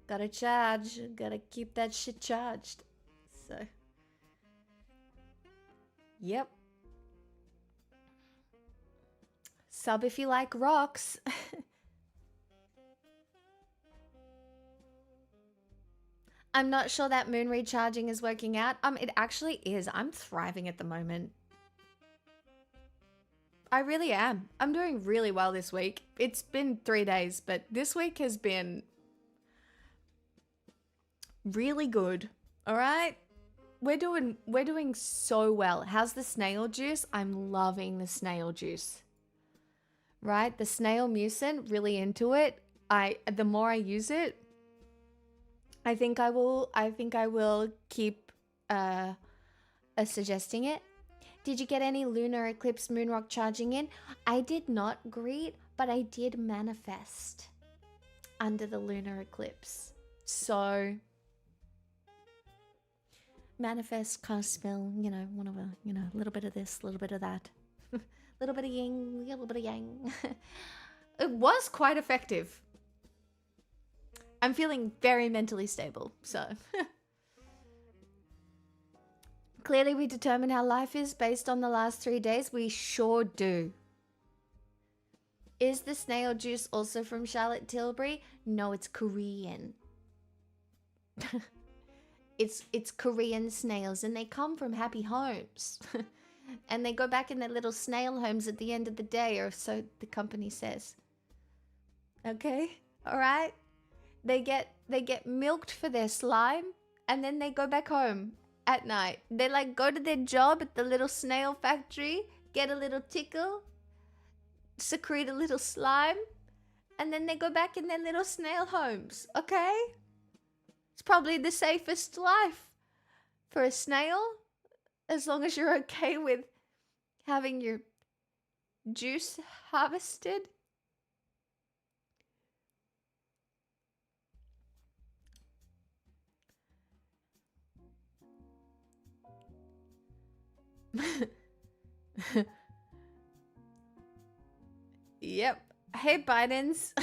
gotta charge. Gotta keep that shit charged. So, yep. Sub if you like rocks. I'm not sure that moon recharging is working out. It actually is. I'm thriving at the moment. I really am. I'm doing really well this week. It's been 3 days, but this week has been really good. All right? We're doing so well. How's the snail juice? I'm loving the snail juice. Right? The snail mucin, really into it. The more I use it, I think I will keep suggesting it. Did you get any lunar eclipse moon rock charging in? I did not greet, but I did manifest under the lunar eclipse. So manifest kind of smell, one of a, a little bit of this, a little bit of that. A little bit of yin, a little bit of yang. It was quite effective. I'm feeling very mentally stable, so. Clearly we determine how life is based on the last 3 days. We sure do. Is the snail juice also from Charlotte Tilbury? No, it's Korean. It's Korean snails and they come from happy homes. And they go back in their little snail homes at the end of the day, or so the company says. Okay? All right? They get milked for their slime and then they go back home at night. They like go to their job at the little snail factory, get a little tickle, secrete a little slime, and then they go back in their little snail homes, okay? It's probably the safest life for a snail, as long as you're okay with having your juice harvested. Yep. Hey, Bidens.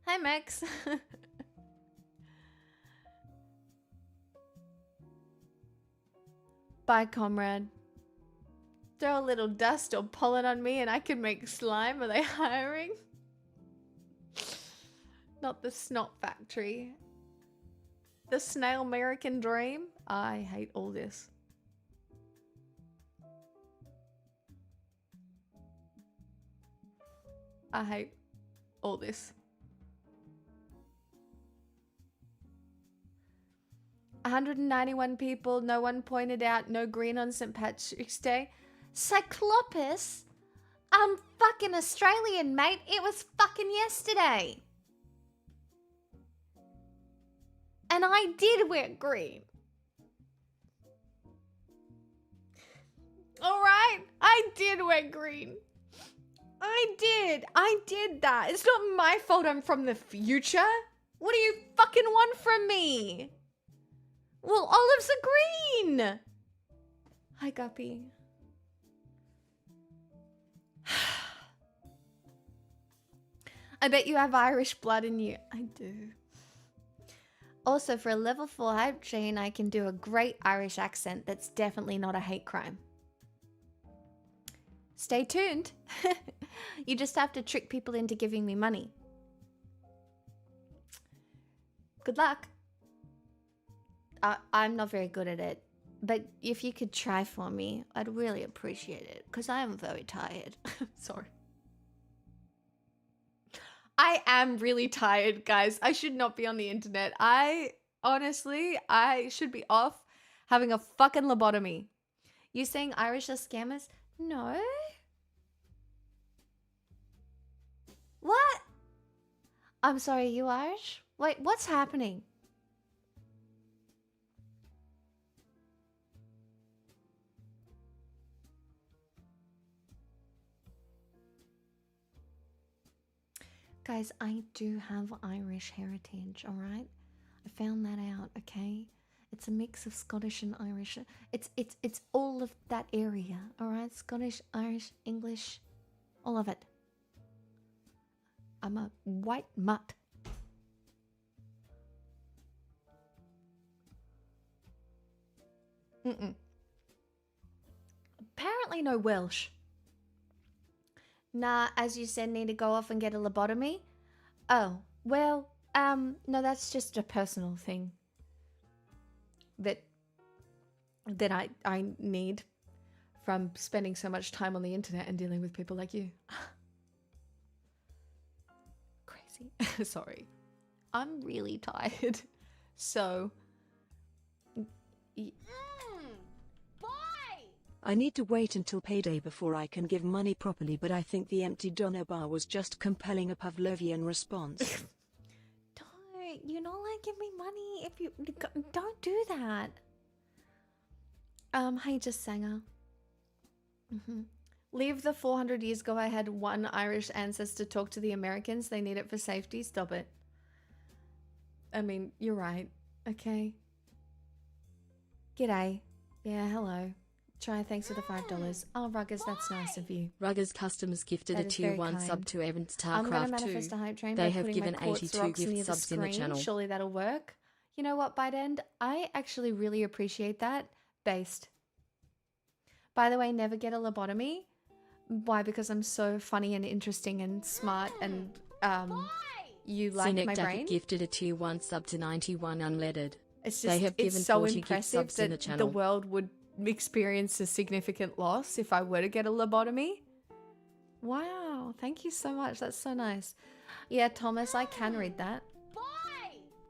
Hi, Max. Bye, comrade. Throw a little dust or pollen on me and I can make slime. Are they hiring? Not the snot factory. The snail American dream? I hate all this. I hate all this. 191 people, no one pointed out, no green on St. Patrick's Day. Cyclopus? I'm fucking Australian, mate. It was fucking yesterday. And I did wear green. Alright? I did wear green. I did that. It's not my fault I'm from the future. What do you fucking want from me? Well, olives are green. Hi, Guppy. I bet you have Irish blood in you. I do. Also, for a level 4 hype train, I can do a great Irish accent that's definitely not a hate crime. Stay tuned. You just have to trick people into giving me money. Good luck. I'm not very good at it, but if you could try for me, I'd really appreciate it, because I am very tired. Sorry. I am really tired, guys. I should not be on the internet. Honestly, I should be off having a fucking lobotomy. You saying Irish are scammers? No. What? I'm sorry, you Irish? Wait, what's happening? Guys, I do have Irish heritage, alright? I found that out, okay? It's a mix of Scottish and Irish. It's all of that area, alright? Scottish, Irish, English, all of it. I'm a white mutt. Apparently no Welsh. Nah, as you said, need to go off and get a lobotomy. Oh, well, no, that's just a personal thing that I need from spending so much time on the internet and dealing with people like you. Crazy. Sorry. I'm really tired. So I need to wait until payday before I can give money properly, but I think the empty doner bar was just compelling a Pavlovian response. You're not like, give me money if you don't do that. Hey, just Sanger. Leave the 400 years ago I had one Irish ancestor talk to the Americans. They need it for safety. Stop it. I mean, you're right. Okay. G'day. Yeah, hello. Try, thanks for the $5. Oh, Ruggers, that's nice of you. Ruggers Customers gifted That a is tier very 1 kind. sub to Evan I'm going to Starcraft manifest 2. a hype train They by have putting given my quartz 82 rocks near gift the subs in the screen. channel. Surely that'll work. You know what, Bidend? I actually really appreciate that. Based. By the way, never get a lobotomy. Why? Because I'm so funny and interesting and smart and you like Cynic my Dacket brain. gifted a tier 1 sub to 91 unleaded. It's They just have given it's so 40 gift impressive subs in the that the channel. world would experience a significant loss if I were to get a lobotomy. Wow, thank you so much. That's so nice. Yeah, Thomas, I can read that.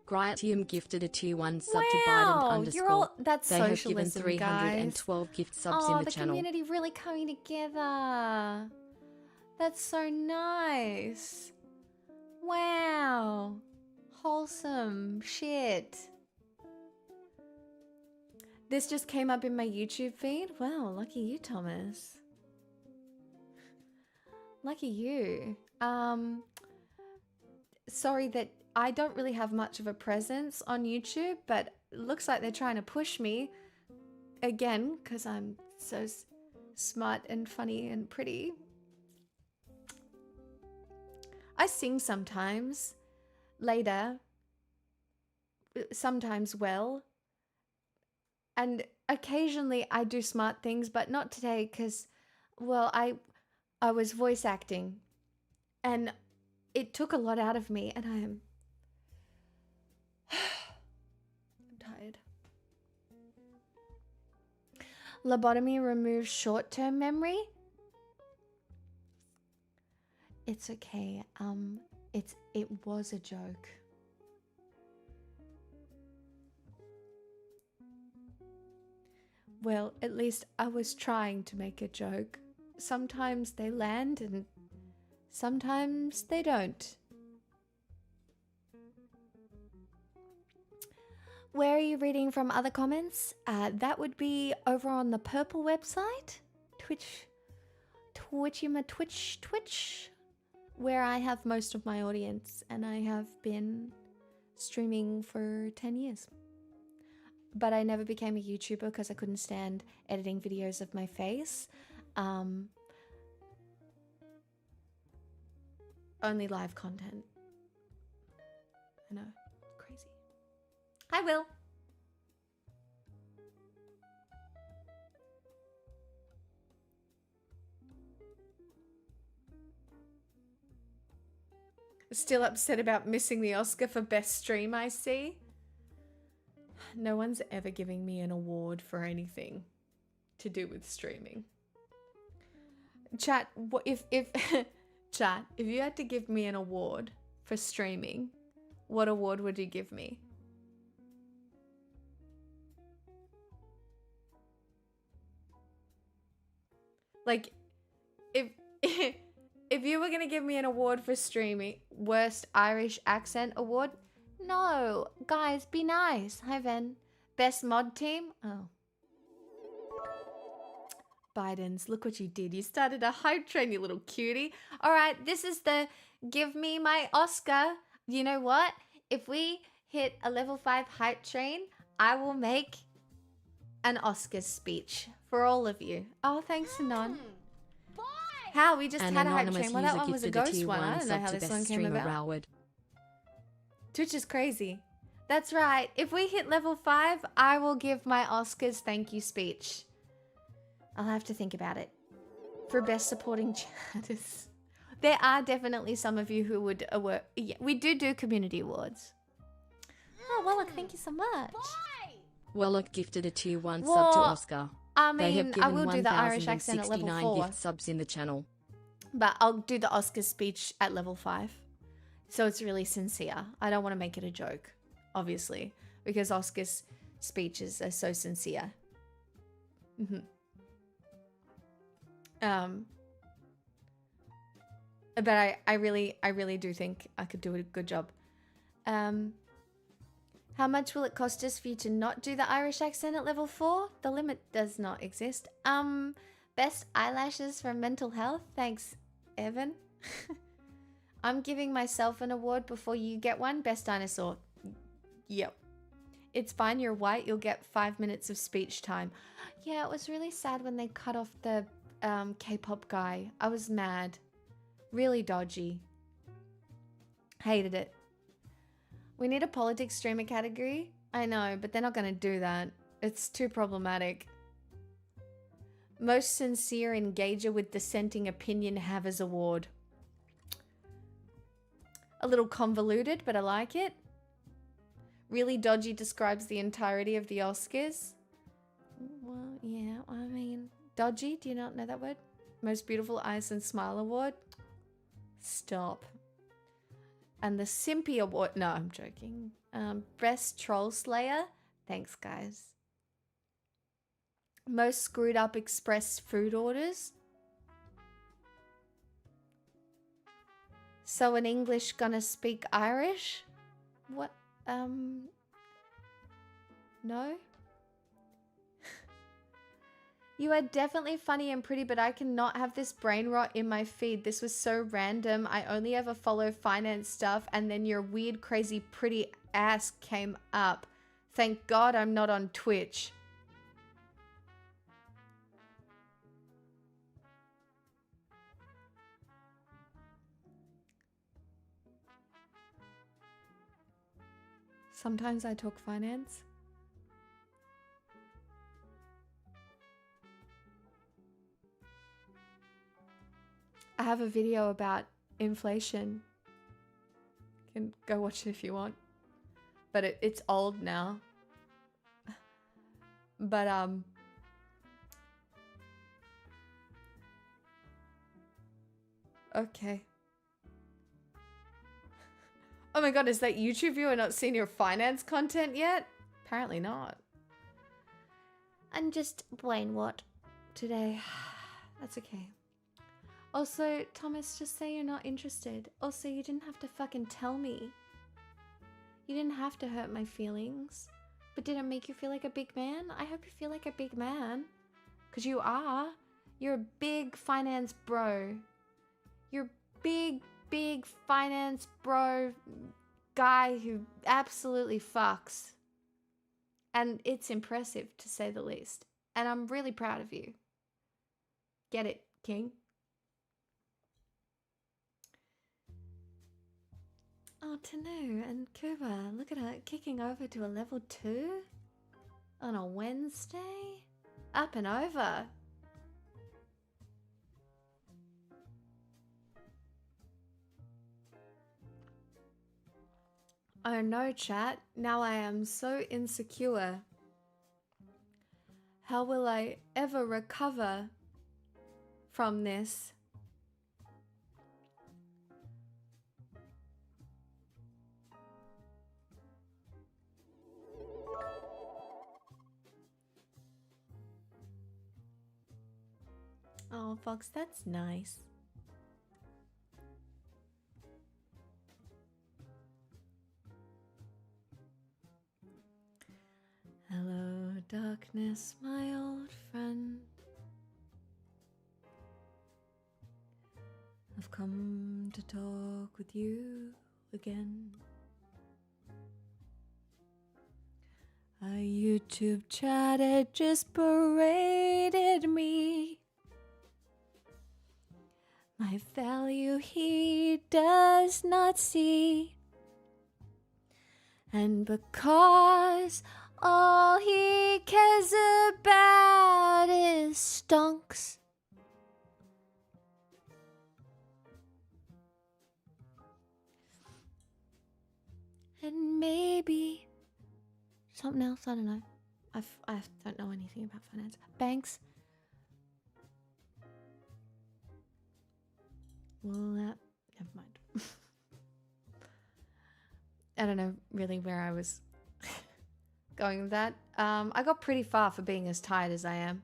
Gritium gifted a tier 1 sub to Wow, Biden you're all _ that's They have given socialism, 312 guys. gift subs Oh, in the channel. community really coming together. That's so nice. Wow. Wholesome shit. This just came up in my YouTube feed. Wow, lucky you, Thomas. Lucky you. Sorry that I don't really have much of a presence on YouTube, but it looks like they're trying to push me again because I'm so smart and funny and pretty. I sing sometimes, later, sometimes well, and occasionally I do smart things, but not today because, well, I was voice acting and it took a lot out of me and I'm tired. Lobotomy removes short-term memory. It's okay. It was a joke. Well, at least I was trying to make a joke. Sometimes they land and sometimes they don't. Where are you reading from other comments? That would be over on the Purple website. Twitch, where I have most of my audience, and I have been streaming for 10 years. But I never became a YouTuber because I couldn't stand editing videos of my face. Only live content. I know, crazy. Hi, Will. Still upset about missing the Oscar for best stream, I see. No one's ever giving me an award for anything to do with streaming. Chat, what if chat, if you had to give me an award for streaming, what award would you give me? Like, if you were gonna give me an award for streaming, worst Irish accent award? No, guys, be nice. Hi, Ven. Best mod team? Oh. Biden's, look what you did. You started a hype train, you little cutie. All right, this is the give me my Oscar. You know what? If we hit a level 5 hype train, I will make an Oscar speech for all of you. Oh, thanks, Anon. How? We just An had a hype anonymous train. Well, that user one was a gifted a ghost tier one. 1 I don't know sub how to this best one came streamer about. Roward. Twitch is crazy. That's right. If we hit level 5, I will give my Oscars thank you speech. I'll have to think about it. For best supporting chatters. There are definitely some of you who would award. Yeah, we do community awards. Oh, well, look, thank you so much. Wellock gifted a tier 1 sub to Well, Oscar. I They have mean, I given will do the Irish accent at level 1,069 4. gift subs in the channel. But I'll do the Oscar speech at level 5. So it's really sincere. I don't want to make it a joke, obviously, because Oscar's speeches are so sincere. But I really do think I could do a good job. How much will it cost us for you to not do the Irish accent at level 4? The limit does not exist. Best eyelashes for mental health? Thanks, Evan. I'm giving myself an award before you get one. Best dinosaur. Yep. It's fine, you're white, you'll get 5 minutes of speech time. Yeah, it was really sad when they cut off the K-pop guy. I was mad. Really dodgy. Hated it. We need a politics streamer category. I know, but they're not going to do that. It's too problematic. Most sincere engager with dissenting opinion havers award. A little convoluted, but I like it. Really dodgy describes the entirety of the Oscars. Well, yeah, I mean, dodgy, do you not know that word? Most beautiful eyes and smile award. Stop. And the Simpy award, no, I'm joking. Best troll slayer. Thanks, guys. Most screwed up express food orders. So in English gonna speak Irish? What? No? You are definitely funny and pretty, but I cannot have this brain rot in my feed. This was so random. I only ever follow finance stuff, and then your weird, crazy, pretty ass came up. Thank God I'm not on Twitch. Sometimes I talk finance. I have a video about inflation. You can go watch it if you want. But it's old now. But okay. Oh my god, is that YouTube viewer not seen your finance content yet? Apparently not. I'm just plain what today. That's okay. Also, Thomas, just say you're not interested. Also, you didn't have to fucking tell me. You didn't have to hurt my feelings. But did it make you feel like a big man? I hope you feel like a big man. Because you are. You're a big finance bro. You're big finance bro guy who absolutely fucks. And it's impressive, to say the least. And I'm really proud of you. Get it, King? Oh, Tanu and Kuba, look at her kicking over to a level 2 on a Wednesday. Up and over. Oh no, chat. Now I am so insecure. How will I ever recover from this? Oh, Fox, that's nice. Hello, darkness, my old friend. I've come to talk with you again. A YouTube chatter just berated me. My value he does not see. And because all he cares about is stonks, and maybe something else, I don't know. I don't know anything about finance. Banks. Well, never mind. I don't know really where I was going with that. I got pretty far for being as tired as I am.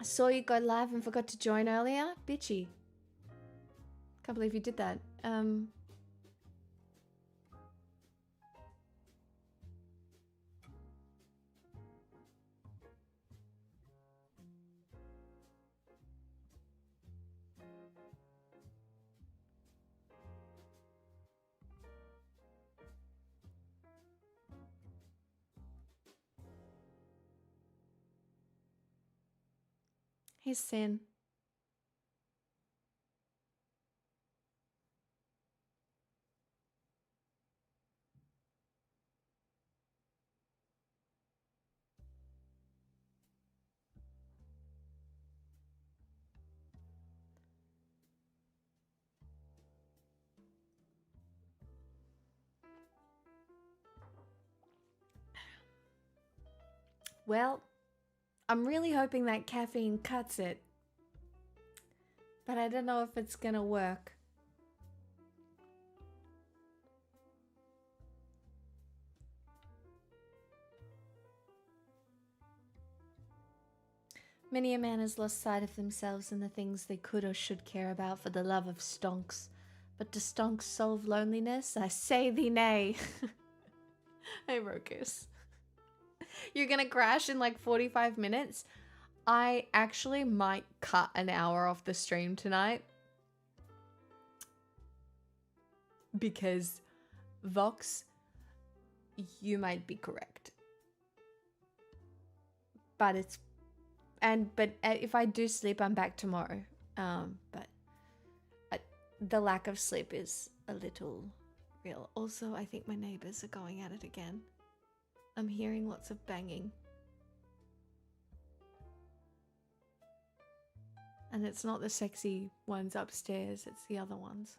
I saw you go live and forgot to join earlier. Bitchy. Can't believe you did that. He's Sin. Well, I'm really hoping that caffeine cuts it. But I don't know if it's gonna work. Many a man has lost sight of themselves and the things they could or should care about for the love of stonks. But do stonks solve loneliness? I say thee nay. Hey, Rokus. You're gonna crash in like 45 minutes? I actually might cut an hour off the stream tonight. Because, Vox, you might be correct. But if I do sleep, I'm back tomorrow. But the lack of sleep is a little real. Also, I think my neighbors are going at it again. I'm hearing lots of banging. And it's not the sexy ones upstairs, it's the other ones.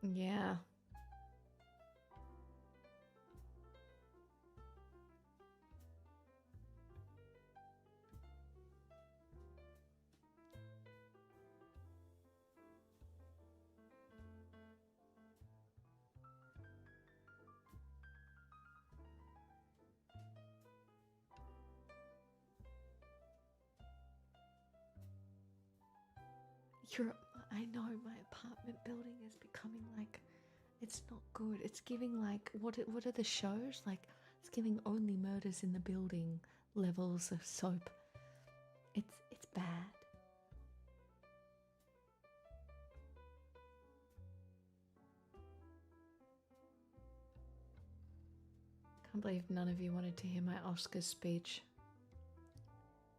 Yeah. I know my apartment building is becoming like, it's not good. It's giving like, what are the shows? Like, it's giving Only Murders in the Building levels of soap. It's bad. Can't believe none of you wanted to hear my Oscar speech.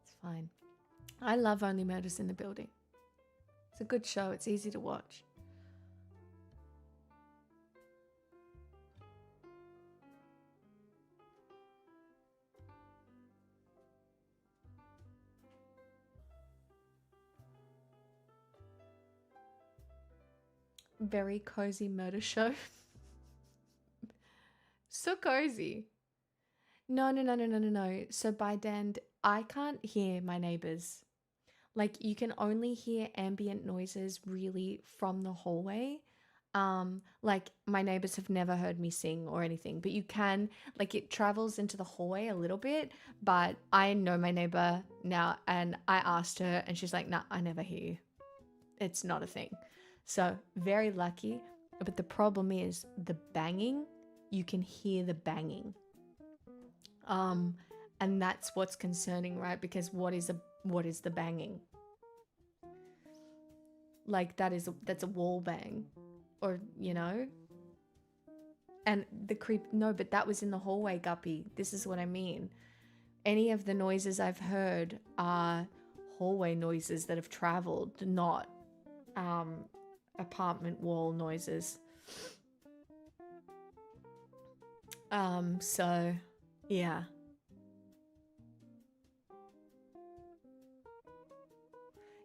It's fine. I love Only Murders in the Building. It's a good show. It's easy to watch. Very cozy murder show. So cozy. No. So by then, I can't hear my neighbors. Like, you can only hear ambient noises really from the hallway. Like, my neighbors have never heard me sing or anything, but you can, like, it travels into the hallway a little bit, but I know my neighbor now, and I asked her, and she's like, nah, I never hear you. It's not a thing. So, very lucky, but the problem is the banging, you can hear the banging. And that's what's concerning, right? Because what is the banging? Like, that's a wall bang, or, you know? And the creep, no, but that was in the hallway, Guppy. This is what I mean. Any of the noises I've heard are hallway noises that have traveled, not apartment wall noises. So yeah.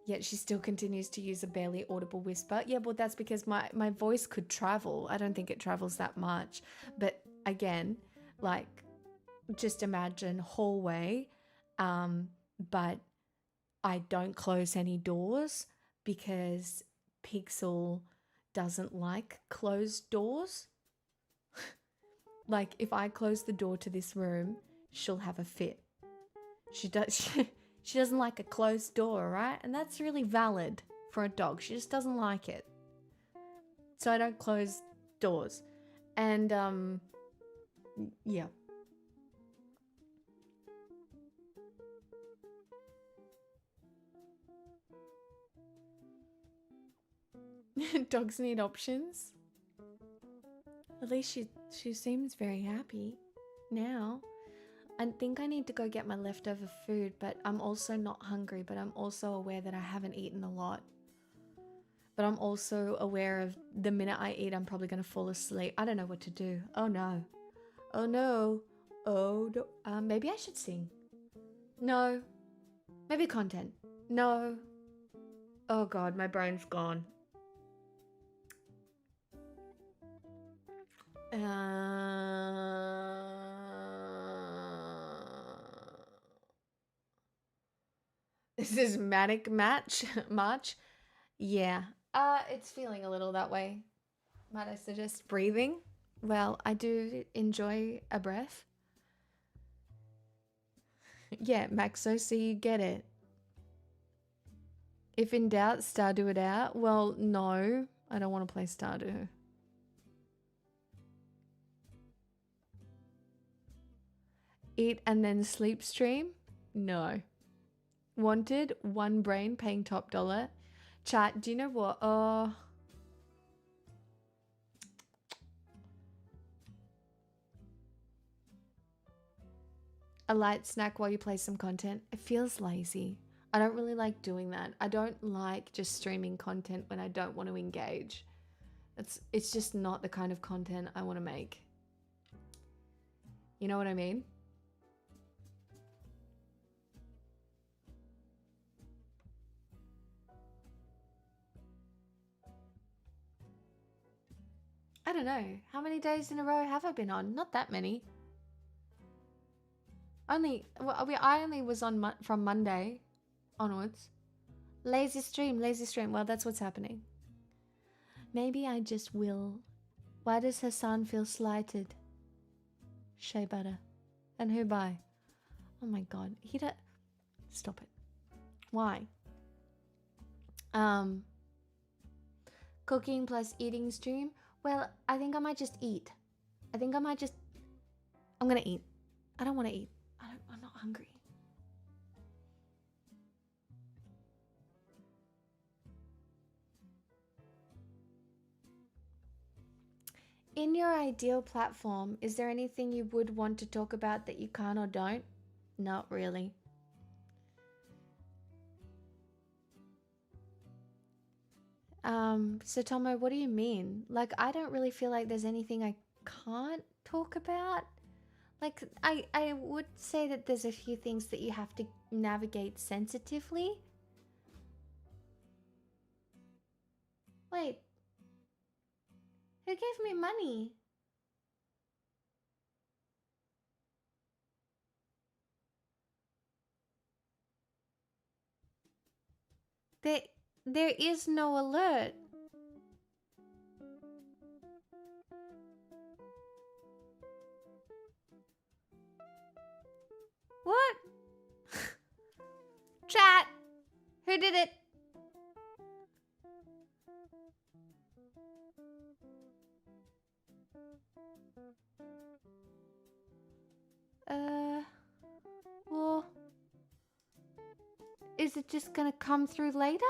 Yet she still continues to use a barely audible whisper. Yeah, well, that's because my voice could travel. I don't think it travels that much. But again, like, just imagine hallway, but I don't close any doors because Pixel doesn't like closed doors. Like, if I close the door to this room, she'll have a fit. She does. She doesn't like a closed door, right? And that's really valid for a dog. She just doesn't like it. So I don't close doors. And, yeah. Dogs need options. At least she seems very happy now. I think I need to go get my leftover food, but I'm also not hungry, but I'm also aware that I haven't eaten a lot. But I'm also aware of the minute I eat, I'm probably going to fall asleep. I don't know what to do. Oh no. Oh no. Oh no. Maybe I should sing. No. Maybe content. No. Oh god, my brain's gone. This is manic March. Yeah. It's feeling a little that way. Might I suggest breathing? Well, I do enjoy a breath. Yeah, Maxo, so you get it. If in doubt, Stardew it out. Well, no, I don't want to play Stardew. Eat and then sleep stream? No. Wanted, one brain paying top dollar. Chat, do you know what? A light snack while you play some content. It feels lazy. I don't really like doing that. I don't like just streaming content when I don't want to engage. It's just not the kind of content I want to make. You know what I mean? I don't know. How many days in a row have I been on? Not that many. I only was on from Monday onwards. Lazy stream, lazy stream. Well, that's what's happening. Maybe I just will. Why does Hassan feel slighted? Shea butter. And who by? Oh my god. Stop it. Why? Cooking plus eating stream. Well, I think I might just eat. I'm gonna eat. I don't want to eat. I'm not hungry. In your ideal platform, is there anything you would want to talk about that you can or don't? Not really. So Tomo, what do you mean? Like, I don't really feel like there's anything I can't talk about. Like, I would say that there's a few things that you have to navigate sensitively. Wait. Who gave me money? There is no alert. What? Chat. Who did it? Well, is it just gonna come through later?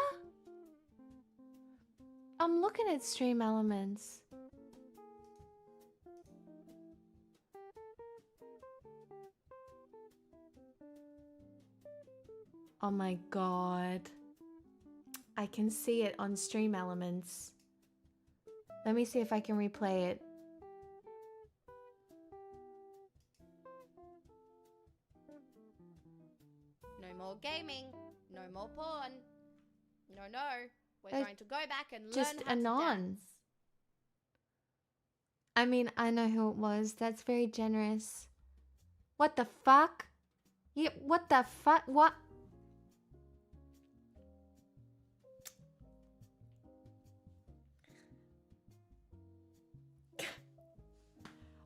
I'm looking at stream elements. Oh my god. I can see it on stream elements. Let me see if I can replay it. No more gaming. No more porn. No. We're going to go back and learn Just how to Anon. dance. I mean, I know who it was. That's very generous. What the fuck? Yeah, what the fuck? What?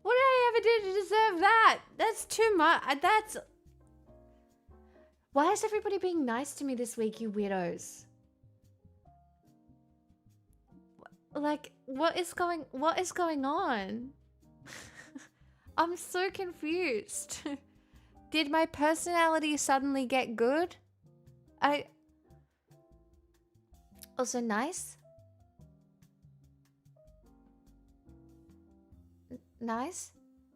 What did I ever do to deserve that? That's too much. That's... Why is everybody being nice to me this week, you weirdos? Like, what is going on? I'm so confused. Did my personality suddenly get good? Also nice? Nice?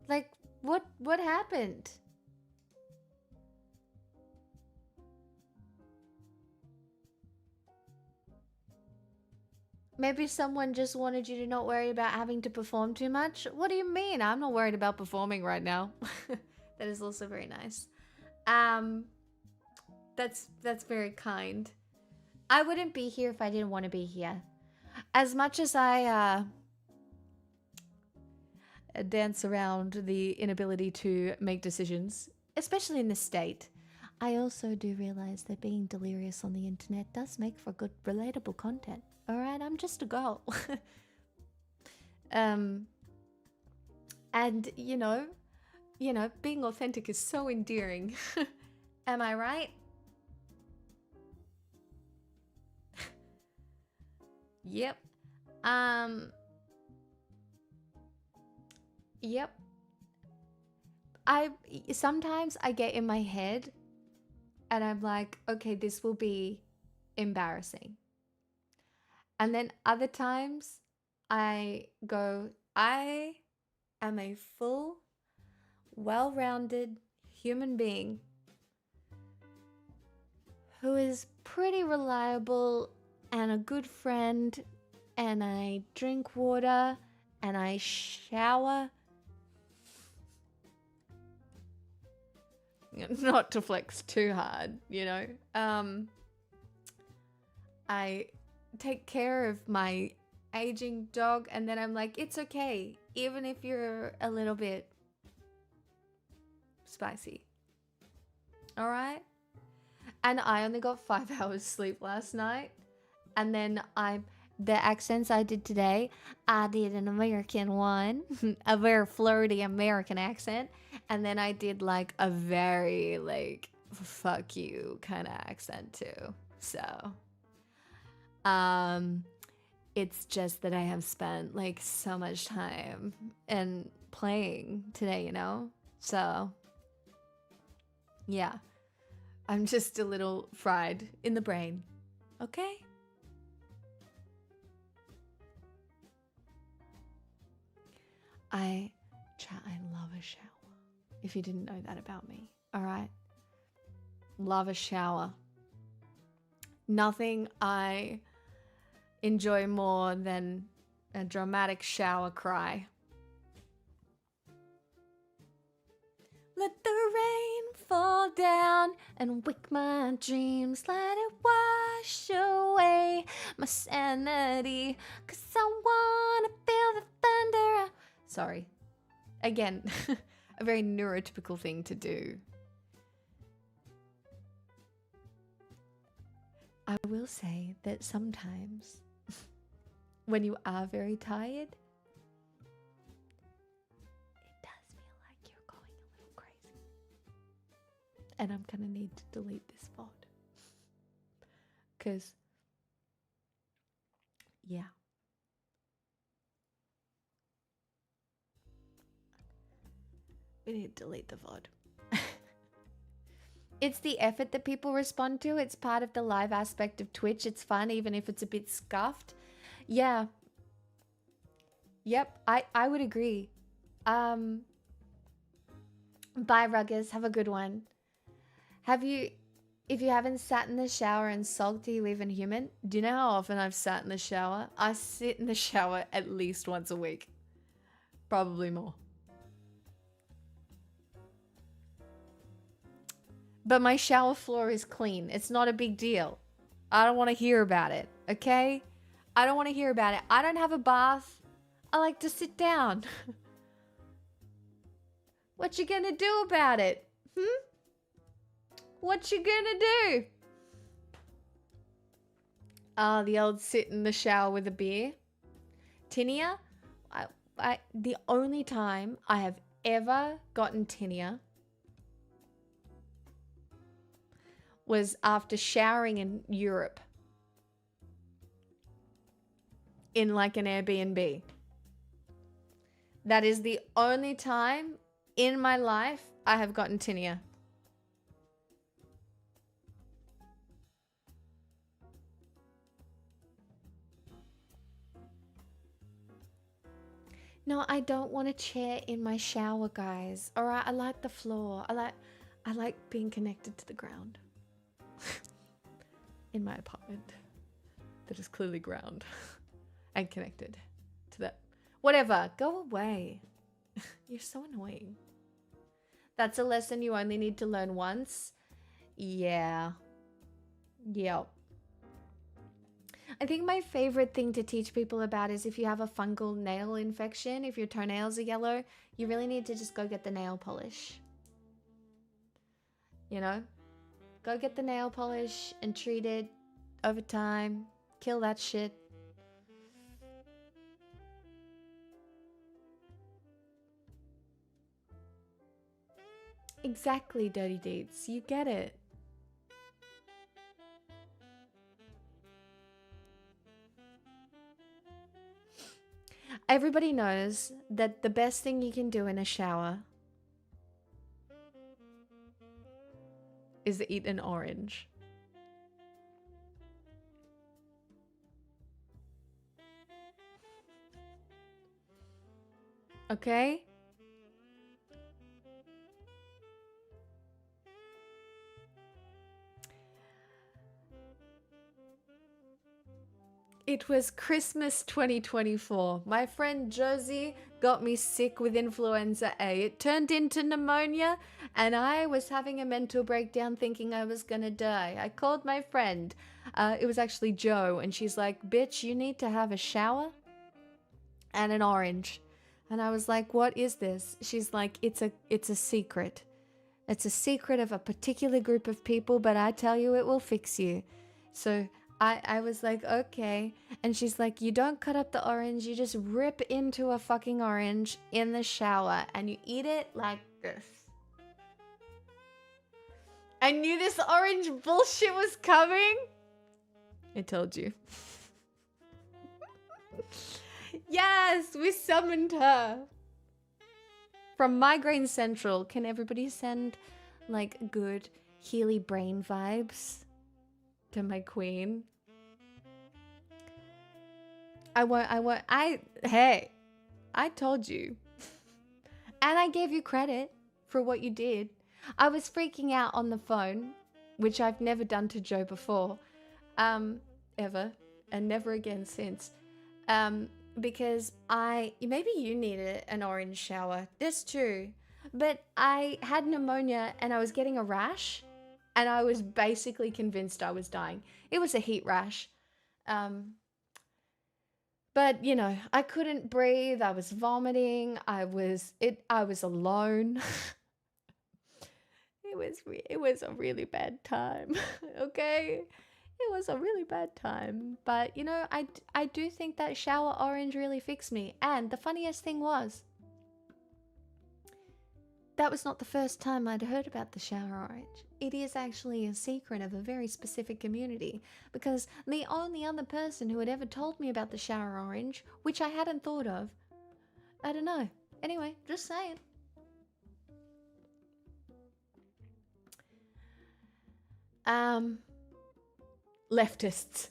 Like, what happened? Maybe someone just wanted you to not worry about having to perform too much? What do you mean? I'm not worried about performing right now. That is also very nice. That's very kind. I wouldn't be here if I didn't want to be here. As much as I dance around the inability to make decisions, especially in this state, I also do realize that being delirious on the internet does make for good, relatable content. All right, I'm just a girl. And you know, being authentic is so endearing. Am I right? Yep. Yep. Sometimes I get in my head and I'm like, okay, this will be embarrassing. And then other times I go, I am a full, well-rounded human being who is pretty reliable and a good friend, and I drink water and I shower. Not to flex too hard, you know. I take care of my aging dog, and then I'm like, it's okay, even if you're a little bit spicy. All right? And I only got 5 hours sleep last night. And then the accents I did today, I did an American one, a very flirty American accent. And then I did like a very like, fuck you kind of accent too. So, it's just that I have spent like so much time and playing today, you know? So, yeah. I'm just a little fried in the brain. Okay? I love a shower. If you didn't know that about me. All right? Love a shower. Nothing I enjoy more than a dramatic shower cry. Let the rain fall down and wake my dreams. Let it wash away my sanity. 'Cause I wanna feel the thunder. Sorry. Again, a very neurotypical thing to do. I will say that sometimes when you are very tired, it does feel like you're going a little crazy. And I'm gonna need to delete this VOD. Because, yeah. We need to delete the VOD. It's the effort that people respond to. It's part of the live aspect of Twitch. It's fun, even if it's a bit scuffed. Yeah. Yep, I would agree. Bye, Ruggers. Have a good one. If you haven't sat in the shower and sulked, are you even human? Do you know how often I've sat in the shower? I sit in the shower at least once a week. Probably more. But my shower floor is clean. It's not a big deal. I don't want to hear about it, okay? I don't want to hear about it. I don't have a bath. I like to sit down. What you gonna do about it? What you gonna do? Ah, the old sit in the shower with a beer. Tinea, the only time I have ever gotten tinea was after showering in Europe in like an Airbnb. That is the only time in my life I have gotten tinea. No, I don't want a chair in my shower, guys. All right, I like the floor. I like being connected to the ground. In my apartment that is clearly ground and connected to that. Whatever, go away. You're so annoying. That's a lesson you only need to learn once. Yeah. Yep. I think my favorite thing to teach people about is if you have a fungal nail infection, if your toenails are yellow, you really need to just go get the nail polish. You know? Go get the nail polish and treat it over time. Kill that shit. Exactly, Dirty Deeds. You get it. Everybody knows that the best thing you can do in a shower is eat an orange. Okay? It was Christmas 2024. My friend Josie got me sick with influenza A. It turned into pneumonia, and I was having a mental breakdown thinking I was gonna die. I called my friend. It was actually Joe, and she's like, "Bitch, you need to have a shower and an orange." And I was like, "What is this?" She's like, it's a secret. It's a secret of a particular group of people, but I tell you, it will fix you." So I was like, okay. And she's like, "You don't cut up the orange, you just rip into a fucking orange in the shower and you eat it like this." I knew this orange bullshit was coming. I told you. Yes, we summoned her. From Migraine Central, can everybody send like good Healy brain vibes to my queen? Hey, I told you. And I gave you credit for what you did. I was freaking out on the phone, which I've never done to Joe before, ever, and never again since. Because maybe you needed an orange shower. This too. But I had pneumonia and I was getting a rash, and I was basically convinced I was dying. It was a heat rash. But you know, I couldn't breathe. I was vomiting. I was alone. It was a really bad time. Okay? It was a really bad time. But you know, I do think that shower orange really fixed me. And the funniest thing was, that was not the first time I'd heard about the shower orange. It is actually a secret of a very specific community, because the only other person who had ever told me about the shower orange, which I hadn't thought of, I don't know. Anyway, just saying. Leftists.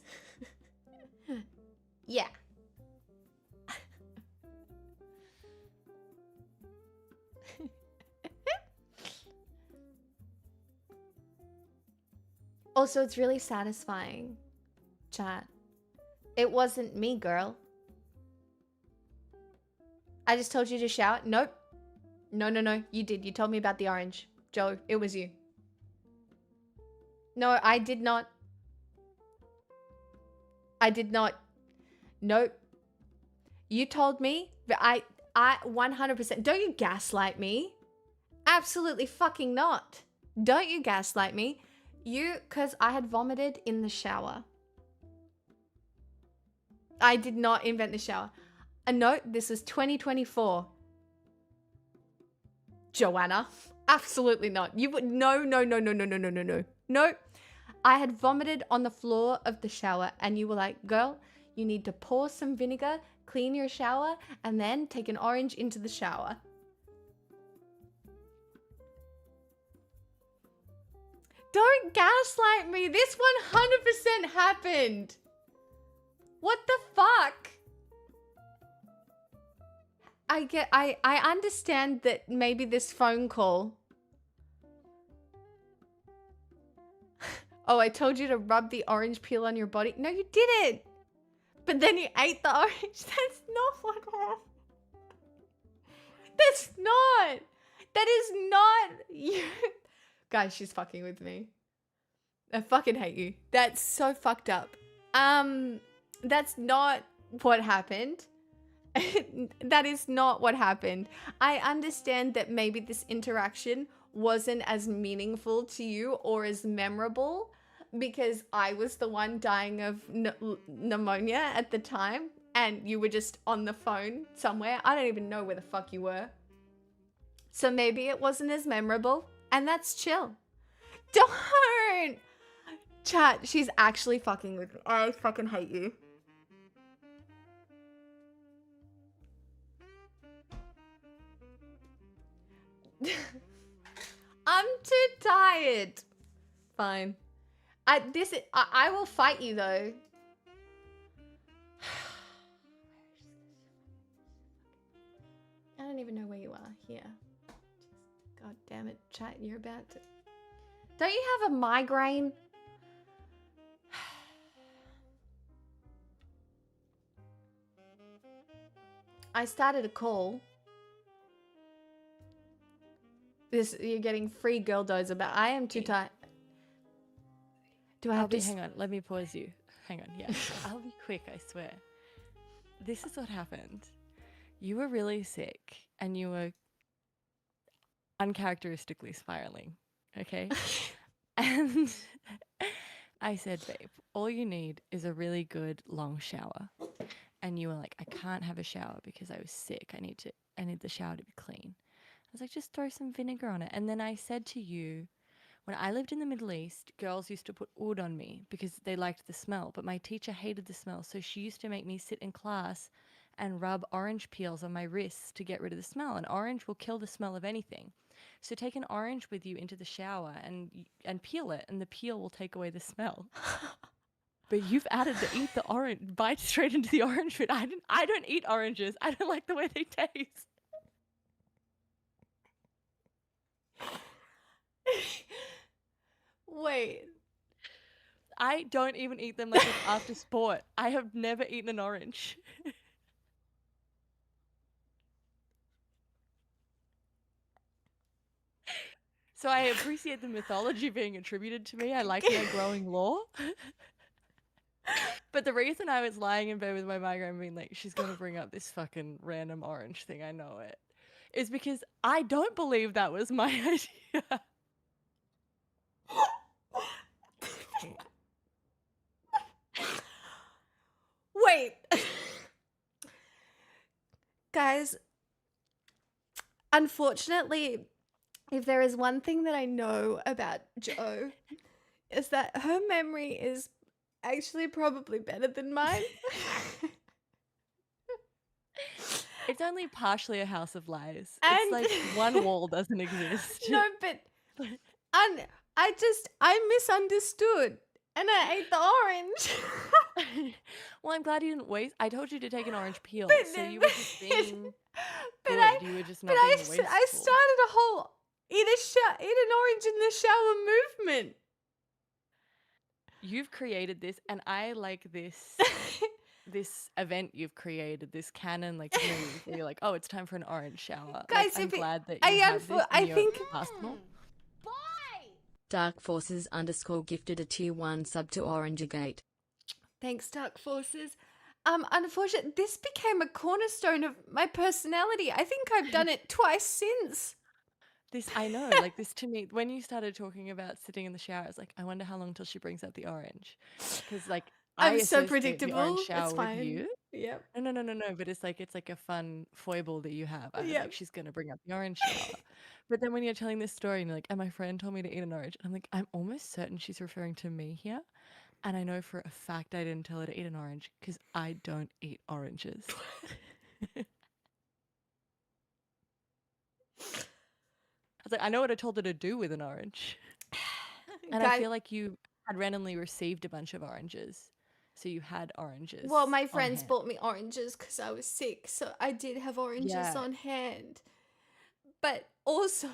Yeah. Also, it's really satisfying, chat. It wasn't me, girl. I just told you to shout. Nope. No. You did. You told me about the orange. Joe, it was you. No, I did not. I did not. Nope. You told me. I 100%. Don't you gaslight me. Absolutely fucking not. Don't you gaslight me. Because I had vomited in the shower. I did not invent the shower. No, this is 2024. Joanna. Absolutely not. You would, no. No. I had vomited on the floor of the shower and you were like, "Girl, you need to pour some vinegar, clean your shower, and then take an orange into the shower." Don't gaslight me. This 100% happened. What the fuck? I understand that maybe this phone call. Oh, I told you to rub the orange peel on your body. No, you didn't. But then you ate the orange. That's not what happened. That's not. That is not you. Guys, she's fucking with me. I fucking hate you. That's so fucked up. That's not what happened. That is not what happened. I understand that maybe this interaction wasn't as meaningful to you or as memorable because I was the one dying of pneumonia at the time and you were just on the phone somewhere. I don't even know where the fuck you were. So maybe it wasn't as memorable, and that's chill. Don't! Chat, she's actually fucking with me. I fucking hate you. I'm too tired. Fine. I will fight you though. I don't even know where you are. Here. God damn it, chat, you're about to... Don't you have a migraine? I started a call. You're getting free girl dozer, but I am too tired. Do I have to... Hang on, let me pause you. Hang on, yeah. I'll be quick, I swear. This is what happened. You were really sick and you were uncharacteristically spiraling, okay? And I said, babe, all you need is a really good long shower. And you were like, I can't have a shower because I was sick. I need the shower to be clean. I was like, just throw some vinegar on it. And then I said to you, when I lived in the Middle East, girls used to put oud on me because they liked the smell, but my teacher hated the smell. So she used to make me sit in class and rub orange peels on my wrists to get rid of the smell. And orange will kill the smell of anything. So take an orange with you into the shower and peel it, and the peel will take away the smell. But you've added the eat the orange, bite straight into the orange bit. I don't eat oranges. I don't like the way they taste. Wait. I don't even eat them like after sport. I have never eaten an orange. So I appreciate the mythology being attributed to me. I like my growing lore. But the reason I was lying in bed with my migraine being like, she's going to bring up this fucking random orange thing, I know it, is because I don't believe that was my idea. Wait. Guys, unfortunately, if there is one thing that I know about Jo, is that her memory is actually probably better than mine. It's only partially a house of lies. And it's like one wall doesn't exist. No, but I misunderstood and I ate the orange. Well, I'm glad you didn't waste. I told you to take an orange peel, But so you were just being but good. You were just not being wasteful. I started a whole eat an orange in the shower movement. You've created this, and I like this this event you've created, this canon like move where you're like, oh, it's time for an orange shower. Guys, like, I'm glad that I you am have for- this I in your think- arsenal. Dark Forces _ gifted a tier 1 sub to Orangegate. Thanks, Dark Forces. Unfortunately, this became a cornerstone of my personality. I think I've done it twice since. This, I know, like this to me, when you started talking about sitting in the shower, I was like, I wonder how long till she brings out the orange. Because like, I I'm so associate predictable. the orange shower It's with fine. you. Yep. No, but it's like a fun foible that you have. I was Yep. like, she's gonna bring up the orange shower. But then when you're telling this story and you're like, and my friend told me to eat an orange, I'm like, I'm almost certain she's referring to me here. And I know for a fact I didn't tell her to eat an orange because I don't eat oranges. I was like, I know what I told her to do with an orange. And I feel like you had randomly received a bunch of oranges. So you had oranges. Well, my on friends hand. bought me oranges because I was sick, so I did have oranges Yeah. on hand. But also,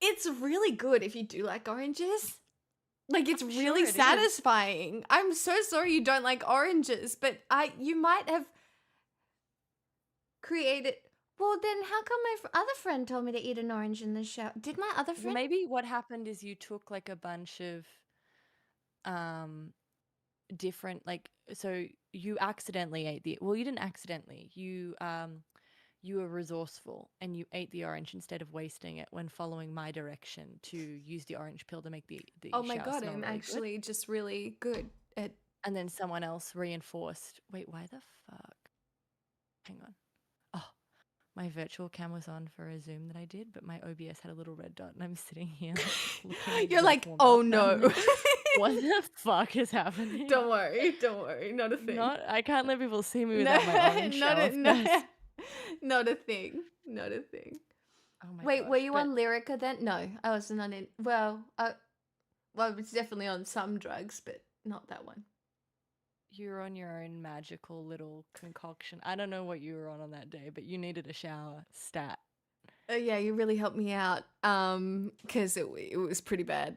it's really good if you do like oranges. Like, it's I'm really sure it is. satisfying. I'm so sorry you don't like oranges, but you might have created... Well, then how come my other friend told me to eat an orange in the shower? Did my other Well, friend... maybe what happened is you took like a bunch of different, like, so you accidentally ate the, well, you didn't accidentally, you you were resourceful and you ate the orange instead of wasting it when following my direction to use the orange peel to make the Oh my shower god, smell I'm really good. actually just really good at. And then someone else reinforced. Wait, why the fuck? Hang on. Oh, my virtual cam was on for a Zoom that I did, but my OBS had a little red dot, and I'm sitting here looking You're like, exactly oh and I'm no. like, what the fuck is happening? Don't worry, not a thing. I can't let people see me No, without my orange not shower a no, first. not a thing, not a thing. Oh my Wait, gosh. were you but on Lyrica then? No, I was not in. Well, I was definitely on some drugs, but not that one. you're on your own magical little concoction. I don't know what you were on that day, but you needed a shower stat. Yeah, you really helped me out. Because it was pretty bad.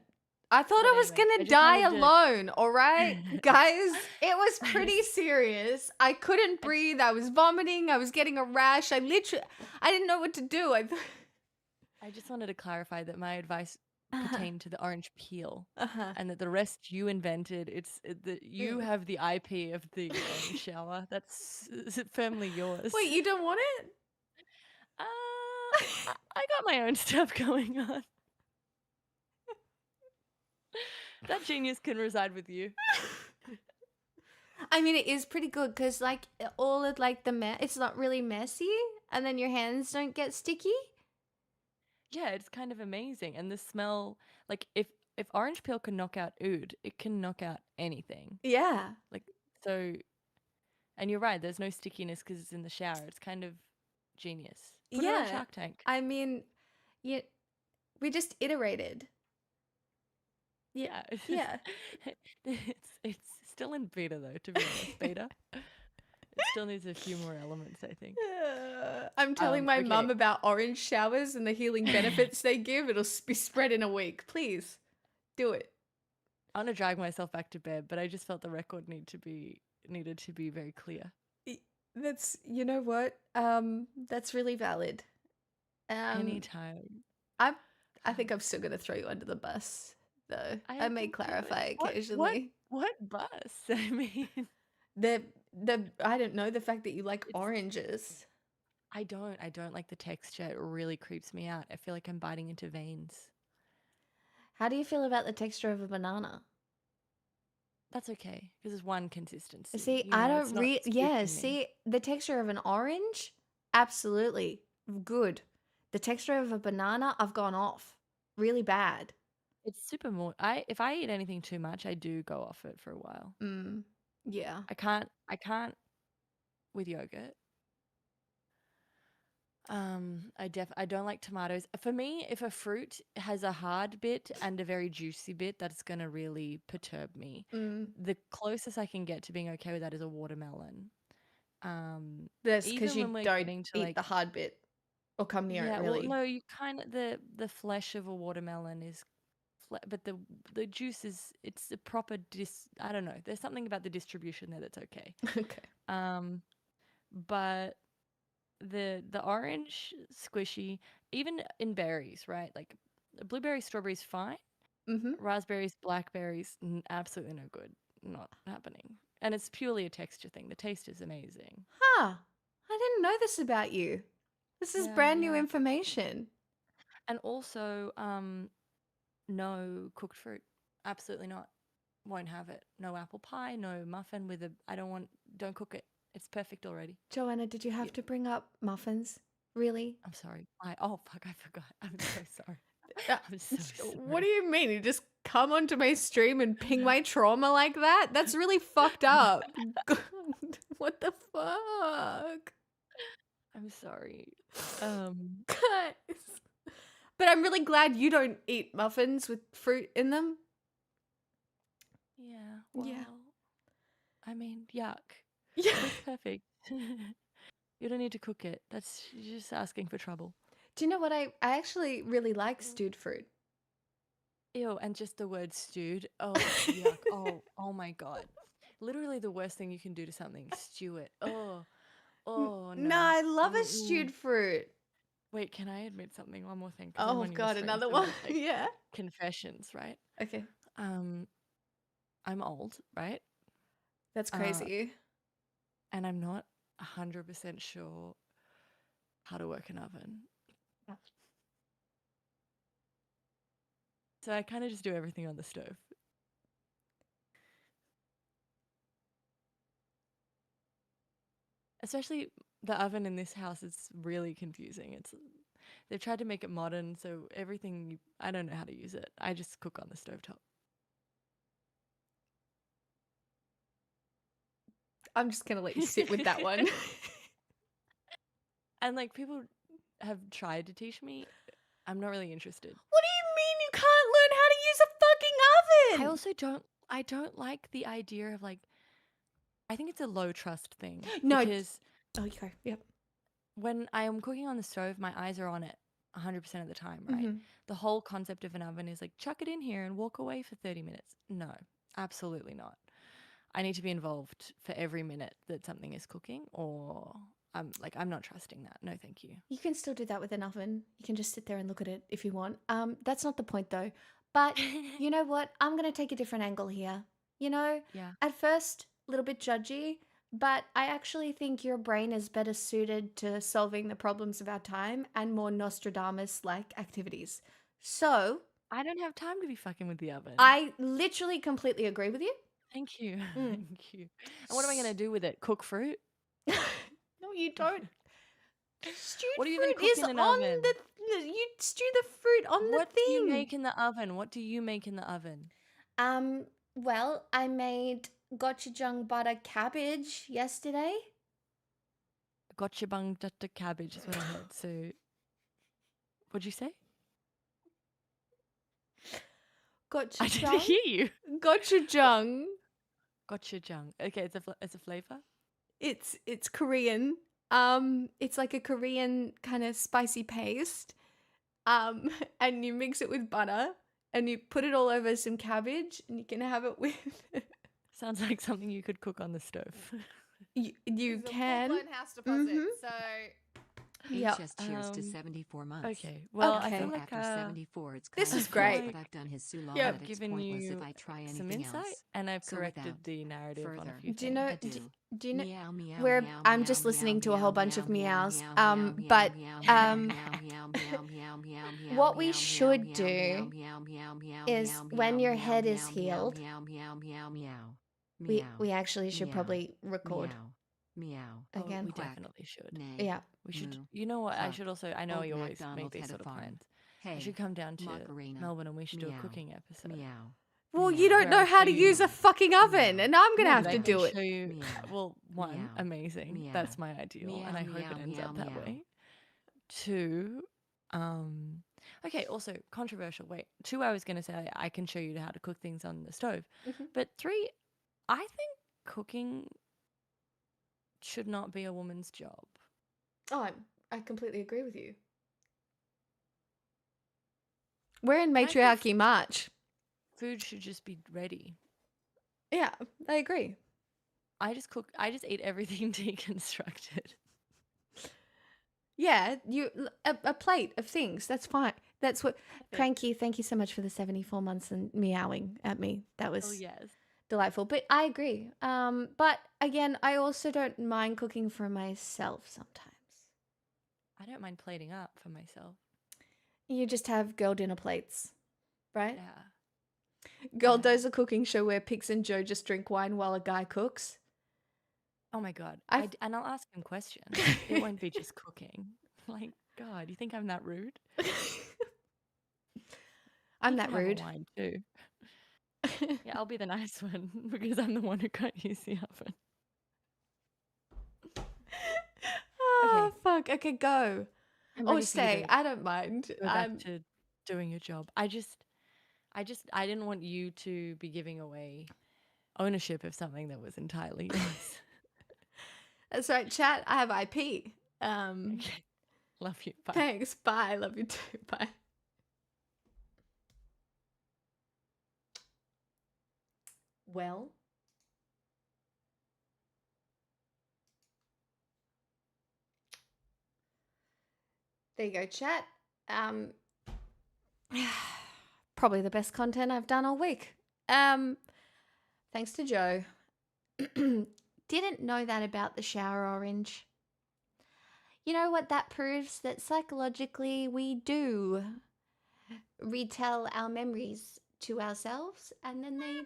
I thought But I was anyway, I gonna just die wanted to alone. All right, guys, it was I pretty just serious. I couldn't breathe. I was vomiting. I was getting a rash. I didn't know what to do. I just wanted to clarify that my advice pertained to the orange peel, Uh-huh. and that the rest you invented. You have the IP of the orange shower. That's firmly yours. Wait, you don't want it? I got my own stuff going on. That genius can reside with you. I mean, it is pretty good because like all of like it's not really messy, and then your hands don't get sticky. Yeah, it's kind of amazing, and the smell. Like if orange peel can knock out oud, it can knock out anything. Yeah. Like so, and you're right. There's no stickiness because it's in the shower. It's kind of genius. Put it on Yeah. Shark Tank. I mean, yeah, we just iterated. Yeah. Yeah. It's still in beta though, to be honest. Beta. It still needs a few more elements, I think. I'm telling my mum Okay. about orange showers and the healing benefits they give. It'll be spread in a week. Please do it. I want to drag myself back to bed, but I just felt the record needed to be very clear. That's, you know what? That's really valid. Anytime. I think I'm still gonna throw you under the bus, though. I may think clarify what occasionally. what bus? I mean, The I don't know, the fact that you like oranges. I don't like the texture. It really creeps me out. I feel like I'm biting into veins. How do you feel about the texture of a banana? That's okay because it's one consistency. See, You I know, it's don't not yeah, spooking me. see, the texture of an orange, absolutely good. The texture of a banana, I've gone off. Really bad. It's super more. If I eat anything too much, I do go off it for a while. Yeah. I can't with yogurt. I don't like tomatoes. For me, if a fruit has a hard bit and a very juicy bit, that's gonna really perturb me. The closest I can get to being okay with that is a watermelon. That's because Even when you we're don't getting to eat like the hard bit or come near it, yeah, well, really. no, you kind of the flesh of a watermelon is, but the juice is it's a proper I don't know. There's something about the distribution there that's okay. Okay. But the orange squishy, even in berries, right? Like blueberries, strawberries, fine. Raspberries, blackberries, absolutely no good. Not happening. And it's purely a texture thing. The taste is amazing. Huh. I didn't know this about you. This is brand new information. And also, no cooked fruit. Absolutely not. Won't have it. No apple pie, no muffin with don't cook it. It's perfect already. Joanna, did you have to bring up muffins? Really? I'm sorry. Oh fuck, I forgot. I'm so sorry. I'm so sorry. What do you mean? You just come onto my stream and ping my trauma like that? That's really fucked up. God, what the fuck? I'm sorry. Guys. But I'm really glad you don't eat muffins with fruit in them. Yeah. Well, Yeah. I mean, yuck. Yeah. It's perfect. You don't need to cook it. You're just asking for trouble. Do you know what? I actually really like stewed fruit. Ew, and just the word stewed. Oh, yuck. Oh my God. Literally the worst thing you can do to something. Stew it. Oh, no. No, I love a stewed fruit. Wait, can I admit something? One more thing. 'Cause I'm Oh on your God, stream, another so one. it's like Yeah. confessions, right? Okay. I'm old, right? That's crazy. And I'm not 100% sure how to work an oven. So I kind of just do everything on the stove. Especially the oven in this house is really confusing. They've tried to make it modern, so I don't know how to use it. I just cook on the stovetop. I'm just gonna let you sit with that one. And like people have tried to teach me. I'm not really interested. What do you mean you can't learn how to use a fucking oven? I also don't like the idea of like, I think it's a low trust thing. No. Because Oh, you go. Yep. when I am cooking on the stove, my eyes are on it 100% of the time, right? Mhm. The whole concept of an oven is like, chuck it in here and walk away for 30 minutes. No, absolutely not. I need to be involved for every minute that something is cooking, or I'm not trusting that. No, thank you. You can still do that with an oven. You can just sit there and look at it if you want. That's not the point though. But you know what? I'm going to take a different angle here. You know, Yeah. at first, a little bit judgy, but I actually think your brain is better suited to solving the problems of our time and more Nostradamus-like activities. So, I don't have time to be fucking with the oven. I literally completely agree with you. Thank you. Mm. Thank you. And what am I going to do with it? Cook fruit? No, you don't. Stewed What do you even fruit cook is in an on oven? you stew the fruit on What the do thing. you make in the oven? What do you make in the oven? Well, I made gochujang butter cabbage yesterday. Gochujang butter cabbage is what I heard. So, what'd you say? I didn't Gochujang? hear you. Gochujang. Gochujang. Okay, it's a flavor. It's Korean. It's like a Korean kind of spicy paste. And you mix it with butter and you put it all over some cabbage and you can have it with Sounds like something you could cook on the stove. you This is a can. full-blown house deposit. Mhm. So Yep. HS cheers to 74 months. Okay. Well, I Okay. feel So like after 74, it's This kind is of great. close, but I've done his Sulon Yep. that it's given pointless you if I try some anything insight, else. and I've So corrected without the narrative on a further few Do you things. know? ado. Do you know? Meow, meow, Where meow, I'm just meow, listening to a meow, whole bunch meow, of meow, meows. meow, meow, But meow, meow, meow, meow, meow, meow, what we meow, should meow, do meow, meow, meow, is meow, when meow, your meow, head is meow, healed, meow, meow, meow, meow, we meow, actually should meow, probably record meow, meow, Oh, again. we quack, definitely should. neigh, Yeah. We should. moo, You know what? I cluck. should also. I know Old you always MacDonald make these had a sort of farm. plans. I Hey, should come down to Macarena. Melbourne and we should do a Meow. cooking episode. Meow. Well, you don't Where I know how show to you- use a fucking oven, Meow. and I'm gonna No, have but to I can do it. show you. Meow. Well, one, Meow. amazing. Meow. That's my ideal, and I hope Meow, it ends meow, up that meow. way. Two, okay. Also controversial. Wait, two. I was gonna say I can show you how to cook things on the stove, Mhm. but three, I think cooking should not be a woman's job. Oh, I completely agree with you. We're in And I think matriarchy March. Food should just be ready. Yeah, I agree. I just eat everything deconstructed. Yeah, a plate of things. That's fine. That's what. Perfect. Cranky, thank you so much for the 74 months and meowing at me. That was Oh yes. delightful. But I agree. But again, I also don't mind cooking for myself sometimes. I don't mind plating up for myself. You just have girl dinner plates, right? Yeah. Girl Yeah. Does a cooking show where Pix and Joe just drink wine while a guy cooks. Oh my god. I've- And I'll ask him questions. It won't be just cooking. Like, God, you think I'm that rude? I'm You that can have a rude. wine too. Yeah, I'll be the nice one because I'm the one who can't use the oven. Oh, Okay. fuck. Okay, go. I'm Or ready for you stay. to I don't mind. go back to doing your job. I didn't want you to be giving away ownership of something that was entirely yours. That's right, chat. I have IP. Okay. Love you. Bye. Thanks. Bye. Love you too. Bye. Well. There you go, chat. Probably the best content I've done all week. Thanks to Joe. Didn't know that about the shower orange. You know what that proves? That psychologically we do retell our memories to ourselves, and then they.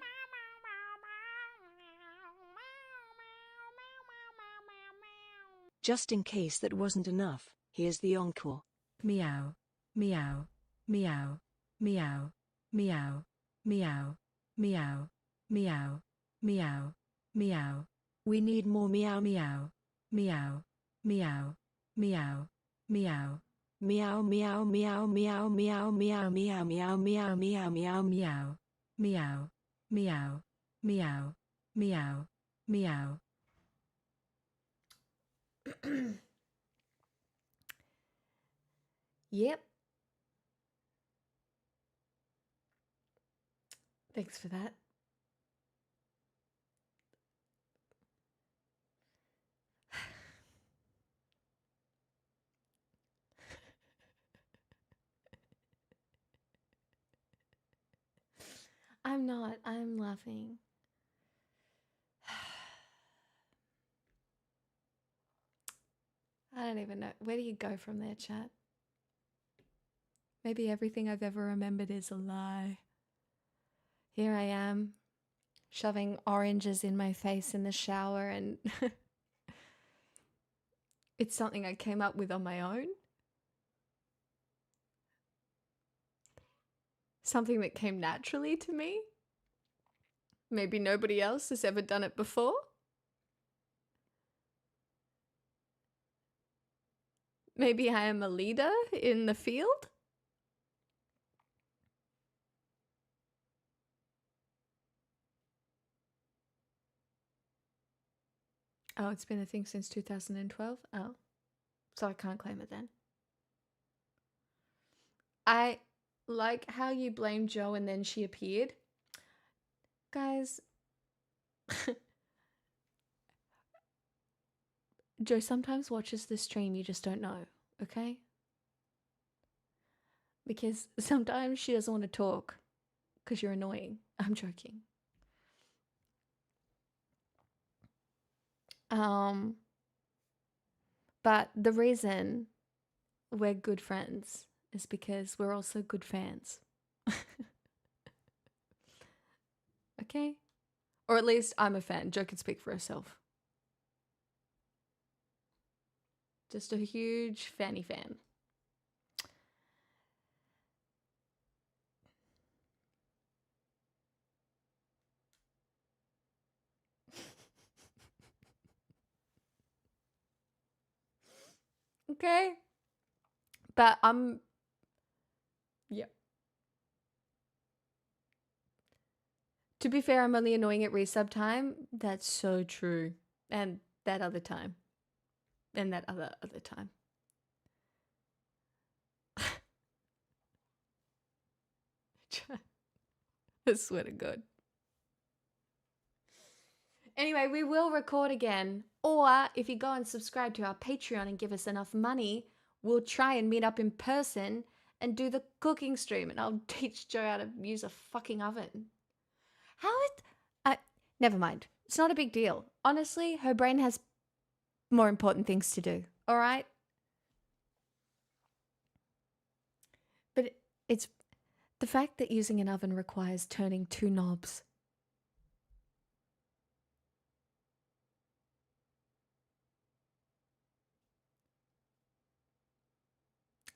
Just in case that wasn't enough, here's the encore. Meow, meow, meow, meow, meow, meow, meow, meow, meow, meow. We need more meow meow, meow, meow, meow, meow. Meow meow meow meow meow meow meow meow meow meow meow meow meow meow meow meow meow. Yep. Thanks for that. I'm not. I'm laughing. I don't even know. Where do you go from there, chat? Maybe everything I've ever remembered is a lie. Here I am, shoving oranges in my face in the shower, and it's something I came up with on my own. Something that came naturally to me. Maybe nobody else has ever done it before. Maybe I am a leader in the field. Oh, it's been a thing since 2012? Oh, so I can't claim it then. I like how you blamed Jo and then she appeared. Guys, Jo sometimes watches the stream, you just don't know, okay? Because sometimes she doesn't want to talk because you're annoying. I'm joking. But the reason we're good friends is because we're also good fans. Okay? Or at least I'm a fan. Jo can speak for herself. Just a huge Fanny fan. Okay? But yeah. To be fair, I'm only annoying at resub time. That's so true. And that other time. And that other time. I swear to God. Anyway, we will record again. Or if you go and subscribe to our Patreon and give us enough money, we'll try and meet up in person and do the cooking stream. And I'll teach Jo how to use a fucking oven. Never mind. It's not a big deal. Honestly, her brain has more important things to do. All right? But it's the fact that using an oven requires turning 2 knobs.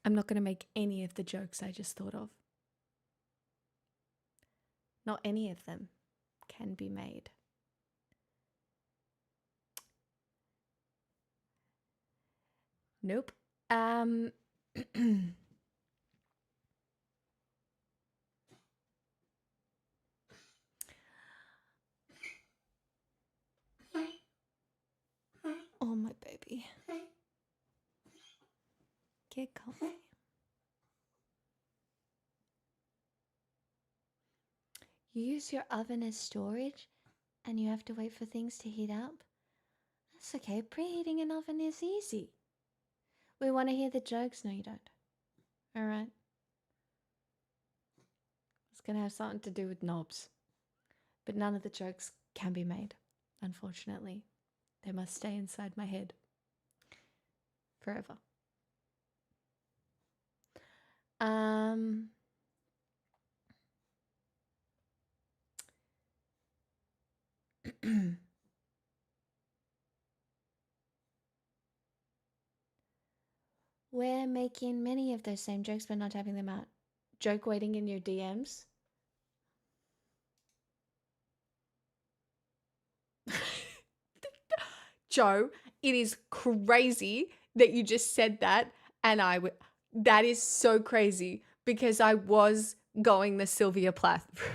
I'm not going to make any of the jokes I just thought of. Not any of them can be made. Nope. Oh, my baby. Get comfy. You use your oven as storage and you have to wait for things to heat up? That's okay. Preheating an oven is easy. We want to hear the jokes. No, you don't. All right. It's going to have something to do with knobs. But none of the jokes can be made, unfortunately. They must stay inside my head. forever. Um, we're making many of those same jokes, but not having them out. Joke waiting in your DMs. Joe, it is crazy that you just said that, and that is so crazy because I was going the Sylvia Plath route.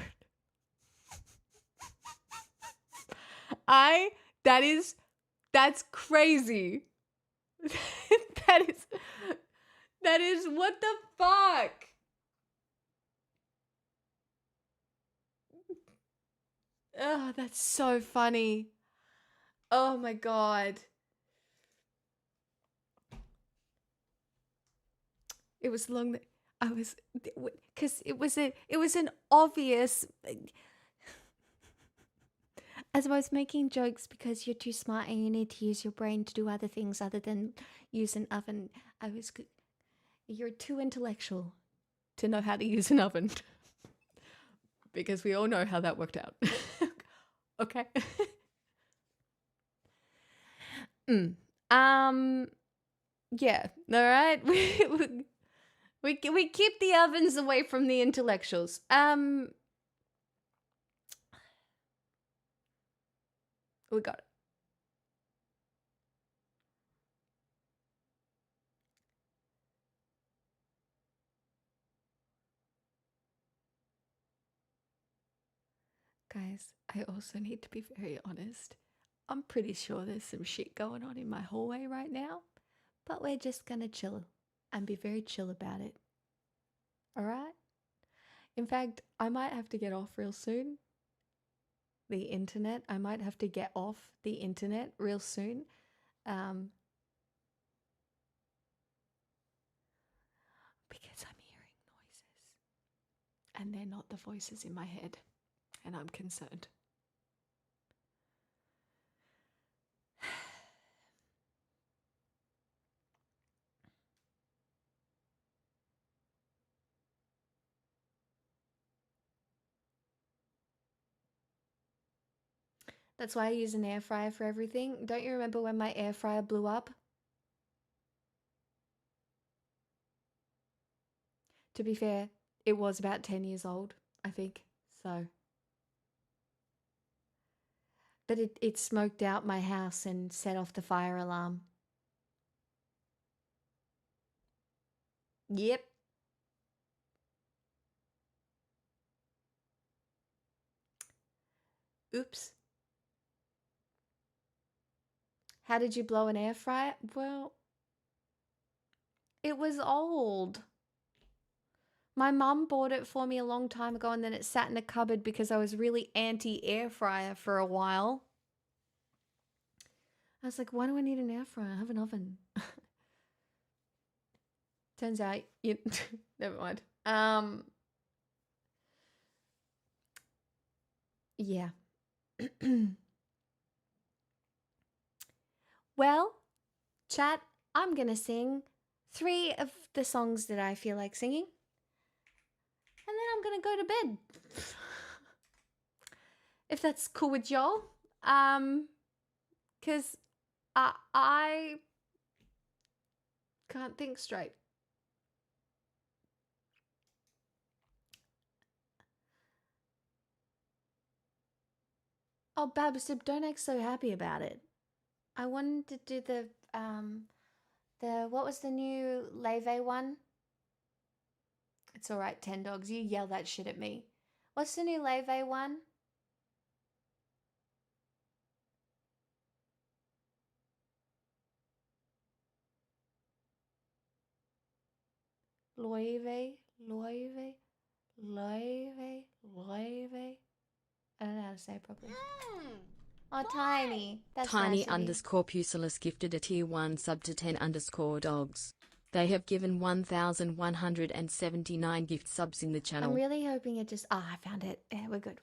That's crazy. that is what the fuck? Oh, that's so funny. Oh my god. It was long that I was, because it was an obvious, as I was making jokes because you're too smart and you need to use your brain to do other things other than use an oven. You're too intellectual to know how to use an oven. Because we all know how that worked out. Okay. Yeah. All right. We keep the ovens away from the intellectuals. We got it. Guys, I also need to be very honest. I'm pretty sure there's some shit going on in my hallway right now, but we're just gonna chill and be very chill about it. All right? In fact, I might have to get off real soon. The internet. I might have to get off the internet real soon. Because I'm hearing noises. And they're not the voices in my head. And I'm concerned. That's why I use an air fryer for everything. Don't you remember when my air fryer blew up? To be fair, it was about 10 years old, I think. So. But it smoked out my house and set off the fire alarm. Yep. Oops. How did you blow an air fryer? Well, it was old. My mum bought it for me a long time ago and then it sat in a cupboard because I was really anti-air fryer for a while. I was like, why do I need an air fryer? I have an oven. Turns out, never mind. Yeah. Well, chat, I'm going to sing 3 of the songs that I feel like singing. And then I'm going to go to bed. If that's cool with y'all. Because I can't think straight. Oh, Babsib, don't act so happy about it. I wanted to do the what was the new Leve one? It's alright, 10 dogs. You yell that shit at me. What's the new Leve one? Loewe. I don't know how to say it properly. Oh, Tiny. That's nice of you. Tiny_Pusillus gifted a tier 1 sub to 10_dogs. They have given 1,179 gift subs in the channel. I'm really hoping it just... Ah, I found it. Yeah, we're good.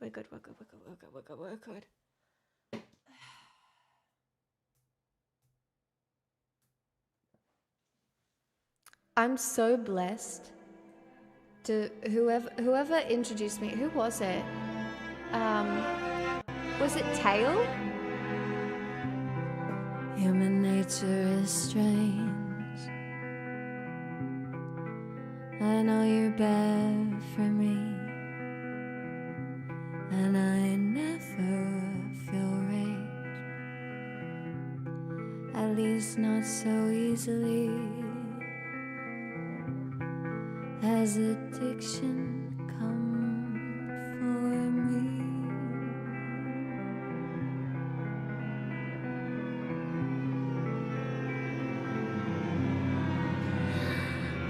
I'm so blessed to whoever introduced me. Who was it? Was it Tail? Human nature is strange. I know you're bad for me, and I never feel rage, at least not so easily. Has addiction come for me?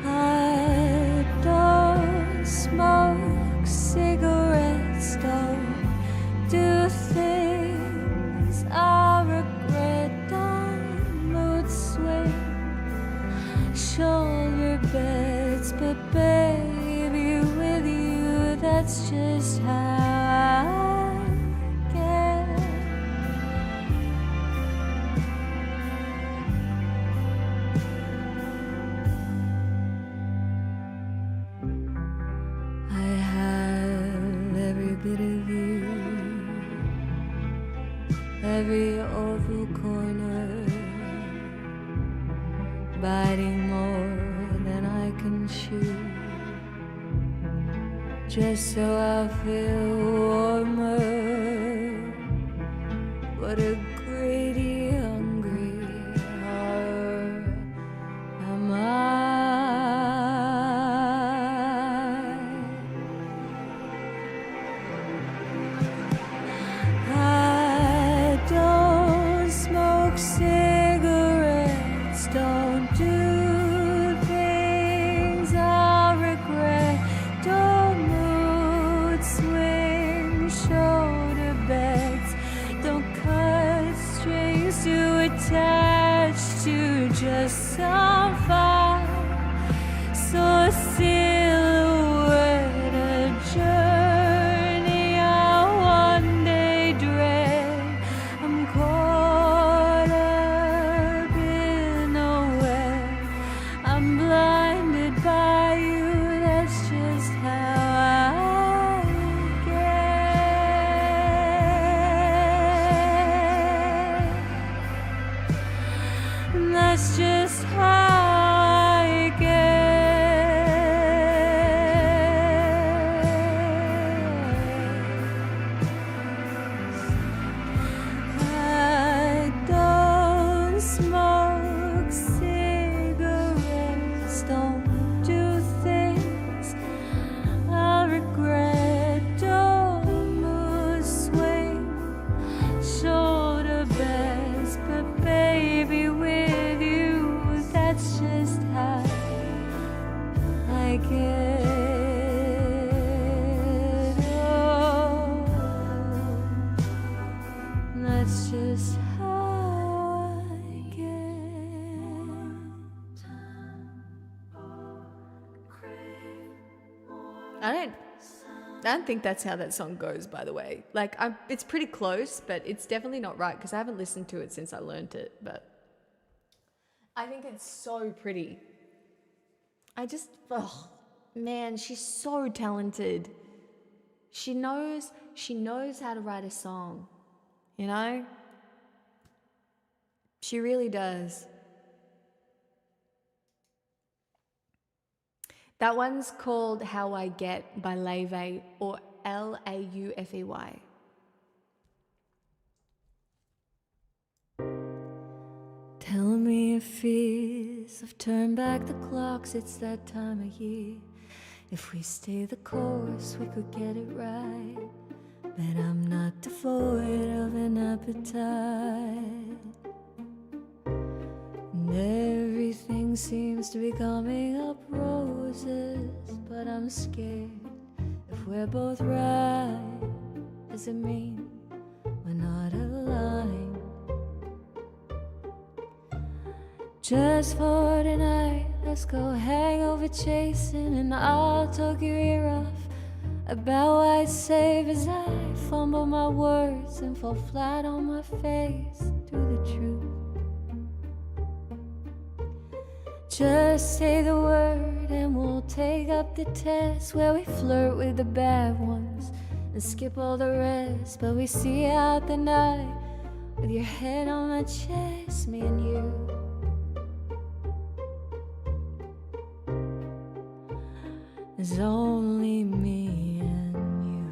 I don't smoke cigarettes, don't do things I regret, don't mood swing, shoulder beds, but baby, with you, that's just how I get. I have every bit of you, every oval corner, biting more than I can chew, just so I feel warmer. What a greedy, hungry heart am I. I don't smoke cigarettes, don't do things I regret, don't mood swing shoulder beds, don't cut strings to attach to just some fire. So a silhouette, a journey I one day dread. I'm caught up in a web. I'm blinded by you. That's just how I get. And that's just how I get. I don't smoke cigarettes, don't do things I regret, don't mood swing shoulder beds, but baby, with you, that's just how I get. Oh, that's just how I get. I don't think that's how that song goes, by the way. Like, it's pretty close, but it's definitely not right because I haven't listened to it since I learned it. But I think it's so pretty. Oh man, she's so talented. She knows how to write a song, you know? She really does. That one's called How I Get by Laufey, or Laufey. Tell me your fears have turned back the clocks, it's that time of year. If we stay the course, we could get it right. But I'm not devoid of an appetite. And everything seems to be coming up roses, but I'm scared. If we're both right, does it mean we're not aligned? Just for tonight, let's go hangover chasing, and I'll talk your ear off about white save as I fumble my words and fall flat on my face through the truth. Just say the word and we'll take up the test where we flirt with the bad ones and skip all the rest. But we see out the night with your head on my chest, me and you. There's only me and you.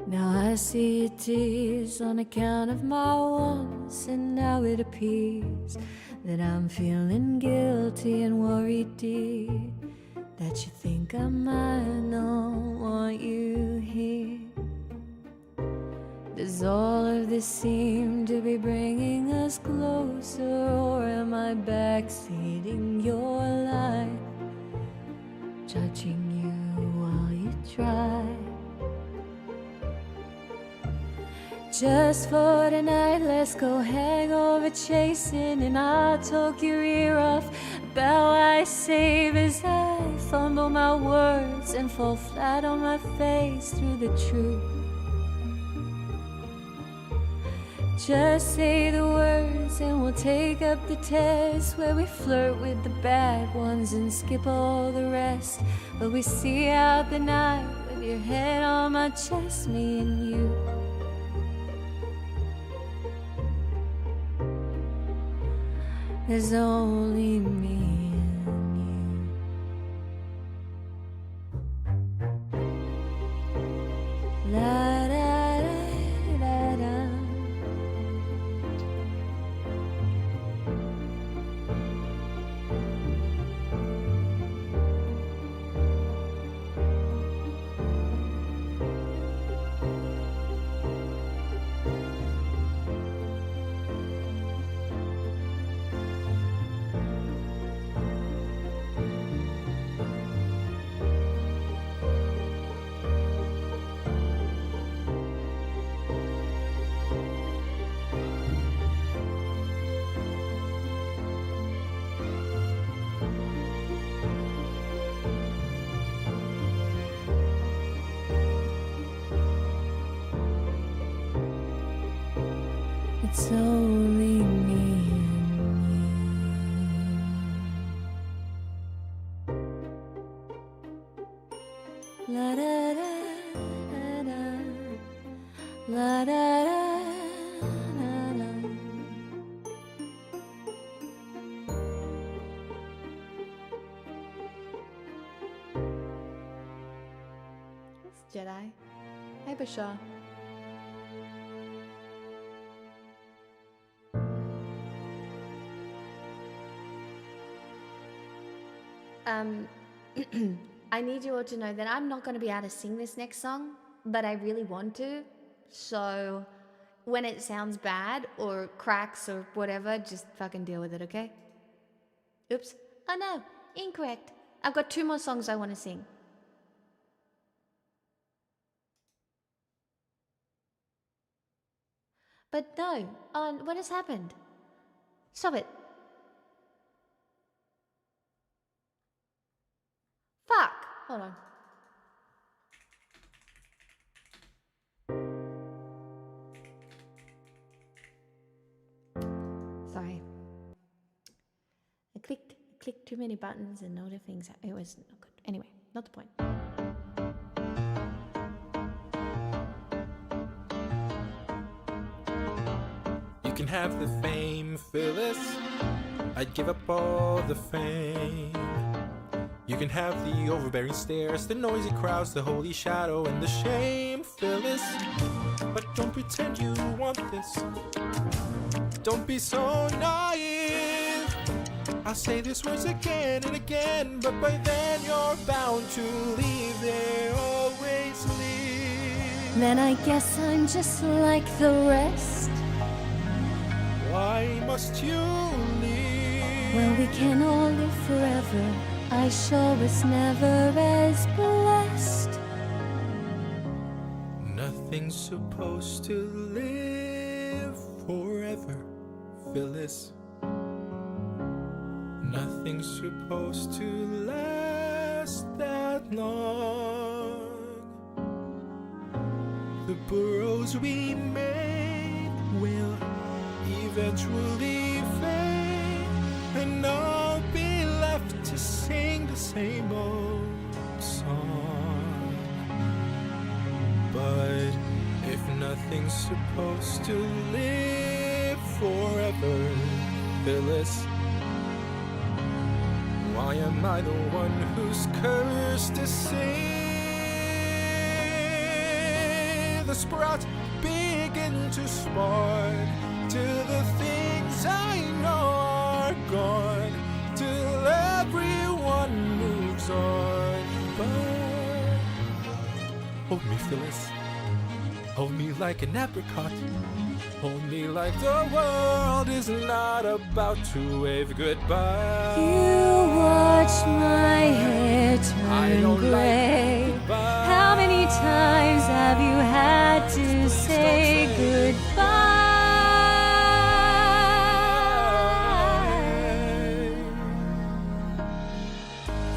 Now I see your tears on account of my wants, and now it appears that I'm feeling guilty and worried, dear, that you think I might not want you here. Does all of this seem to be bringing us closer, or am I backseating your life, judging you while you try? Just for tonight, let's go hangover chasing, and I'll talk your ear off about why I save as I fumble my words and fall flat on my face through the truth. Just say the words and we'll take up the test where we flirt with the bad ones and skip all the rest. But we see out the night with your head on my chest, me and you. There's only me and you. La da da da da. It's only me and you. La da da da da. La da da da da. It's Jedi. Hey, Bashar. I need you all to know that I'm not going to be able to sing this next song, but I really want to. So when it sounds bad or cracks or whatever, just fucking deal with it, okay? Oops. Oh no, incorrect. I've got 2 more songs I want to sing. But no, what has happened? Stop it. Fuck. Hold on. Sorry. I clicked too many buttons and all the things. It was not good. Anyway, not the point. You can have the fame, Phyllis. I'd give up all the fame. You can have the overbearing stares, the noisy crowds, the holy shadow, and the shame, Phyllis. But don't pretend you want this. Don't be so naive. I'll say these words again and again, but by then you're bound to leave. They always leave. Then I guess I'm just like the rest. Why must you leave? Well, we can all live forever. I sure was never as blessed. Nothing's supposed to live forever, Phyllis. Nothing's supposed to last that long. The burrows we made will eventually fade, and I'll be left to sing the same old song. But if nothing's supposed to live forever, Phyllis, why am I the one who's cursed to see the sprouts begin to spark till the things I know are gone, till everyone moves on? But hold me, Phyllis, hold me like an apricot, hold me like the world is not about to wave goodbye. You watch my hair I turn don't like gray. goodbye. How many times have you had to Please don't say goodbye?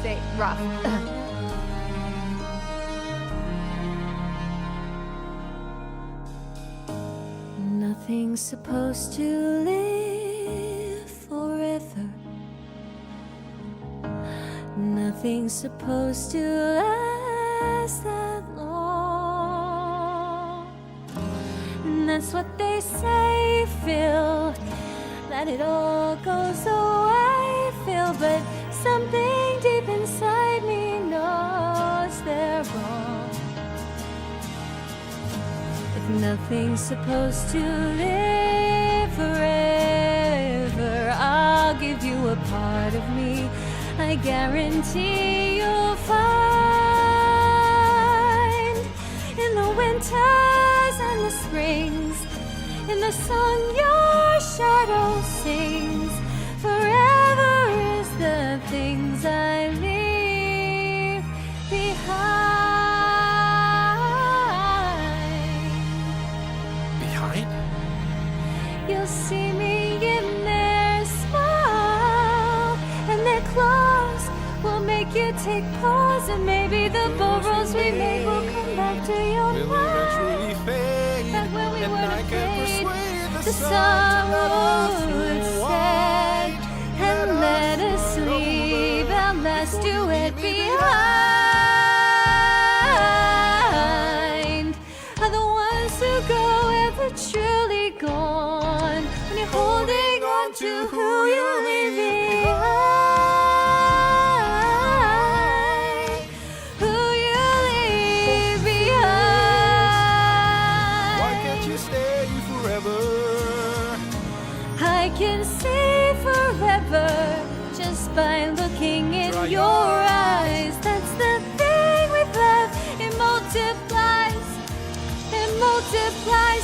Say rough. Nothing's supposed to live forever. Nothing's supposed to last that long. And that's what they say, Phil, that it all goes away, Phil. But something deep inside me knows they're wrong. If nothing's supposed to live forever, I'll give you a part of me. I guarantee you'll find in the winters and the springs, in the song your shadow sings. Forever is the things I leave behind. Behind? You'll see me in their smile, and their claws will make you take pause, and maybe the borrows we made will come back to your Will mind. eventually fade, Back when we and weren't I can afraid, persuade the sun would set and let us leave our last duet behind. Are the ones who go ever truly gone when you're holding on to who you leave behind? Who you leave behind? Why can't you stay forever? I can see forever just by looking in Dry your eyes. That's the thing with love. It multiplies. It multiplies.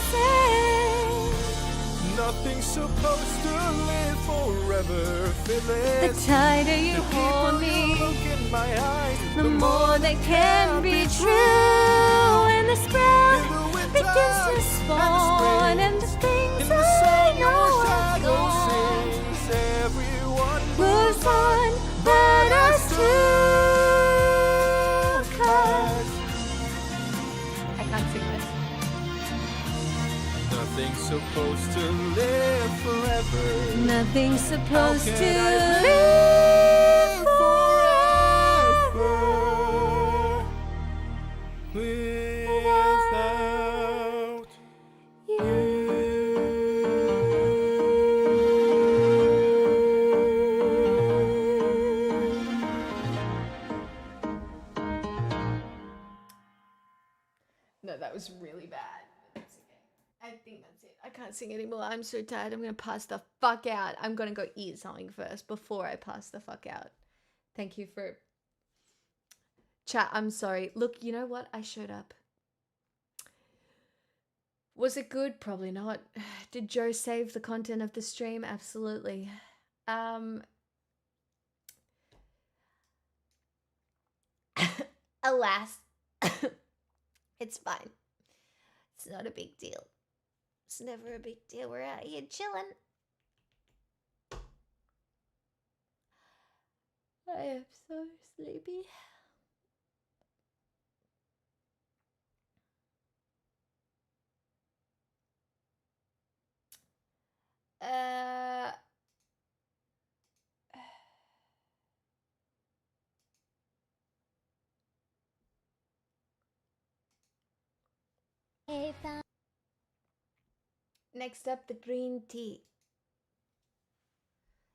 Nothing's supposed to live forever, The Phyllis. tighter you The hold deeper you me, look in my eyes, the more that can be true. And the sprout In the winter begins to and the spawn, spring, and the things in the I song know your are shadow gone. sings. Everyone Moves on, but us too. 'Cause I can't sing this. Nothing's supposed to live forever. Nothing's supposed How to can I live forever without No, that was really bad. But that's okay. I think that's it. I can't sing anymore. I'm so tired. I'm gonna pass the fuck out. I'm gonna go eat something first before I pass the fuck out. Thank you for chat. I'm sorry. Look, you know what? I showed up. Was it good? Probably not. Did Joe save the content of the stream? Absolutely. Alas, it's fine. It's not a big deal. It's never a big deal. We're out here chilling. I am so sleepy. Uh, Next up, the green tea.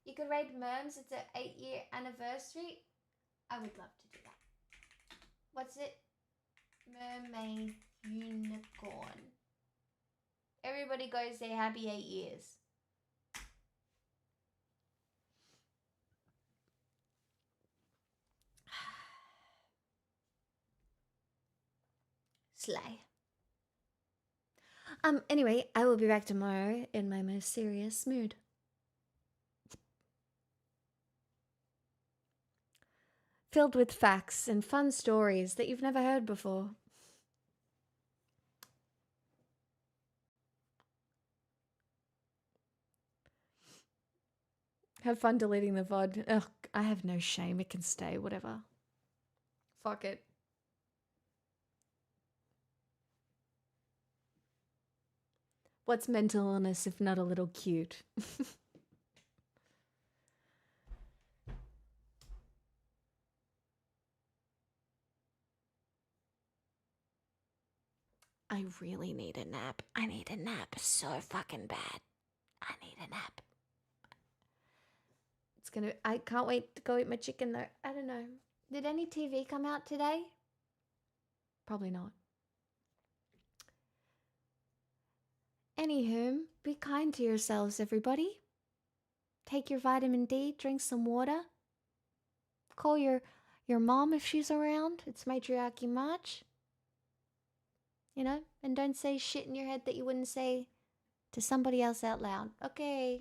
You could rate Merms. It's an 8-year anniversary. I would love to do that. What's it? Mermaid unicorn. Everybody go say happy 8 years. Slay. Anyway, I will be back tomorrow in my most serious mood. Filled with facts and fun stories that you've never heard before. Have fun deleting the VOD. Ugh, I have no shame. It can stay, whatever. Fuck it. What's mental illness if not a little cute? I really need a nap. I need a nap so fucking bad. I need a nap. I can't wait to go eat my chicken though. I don't know. Did any TV come out today? Probably not. Anywho, be kind to yourselves, everybody. Take your vitamin D, drink some water. Call your mom if she's around. It's Matriarchy March. You know, and don't say shit in your head that you wouldn't say to somebody else out loud. Okay.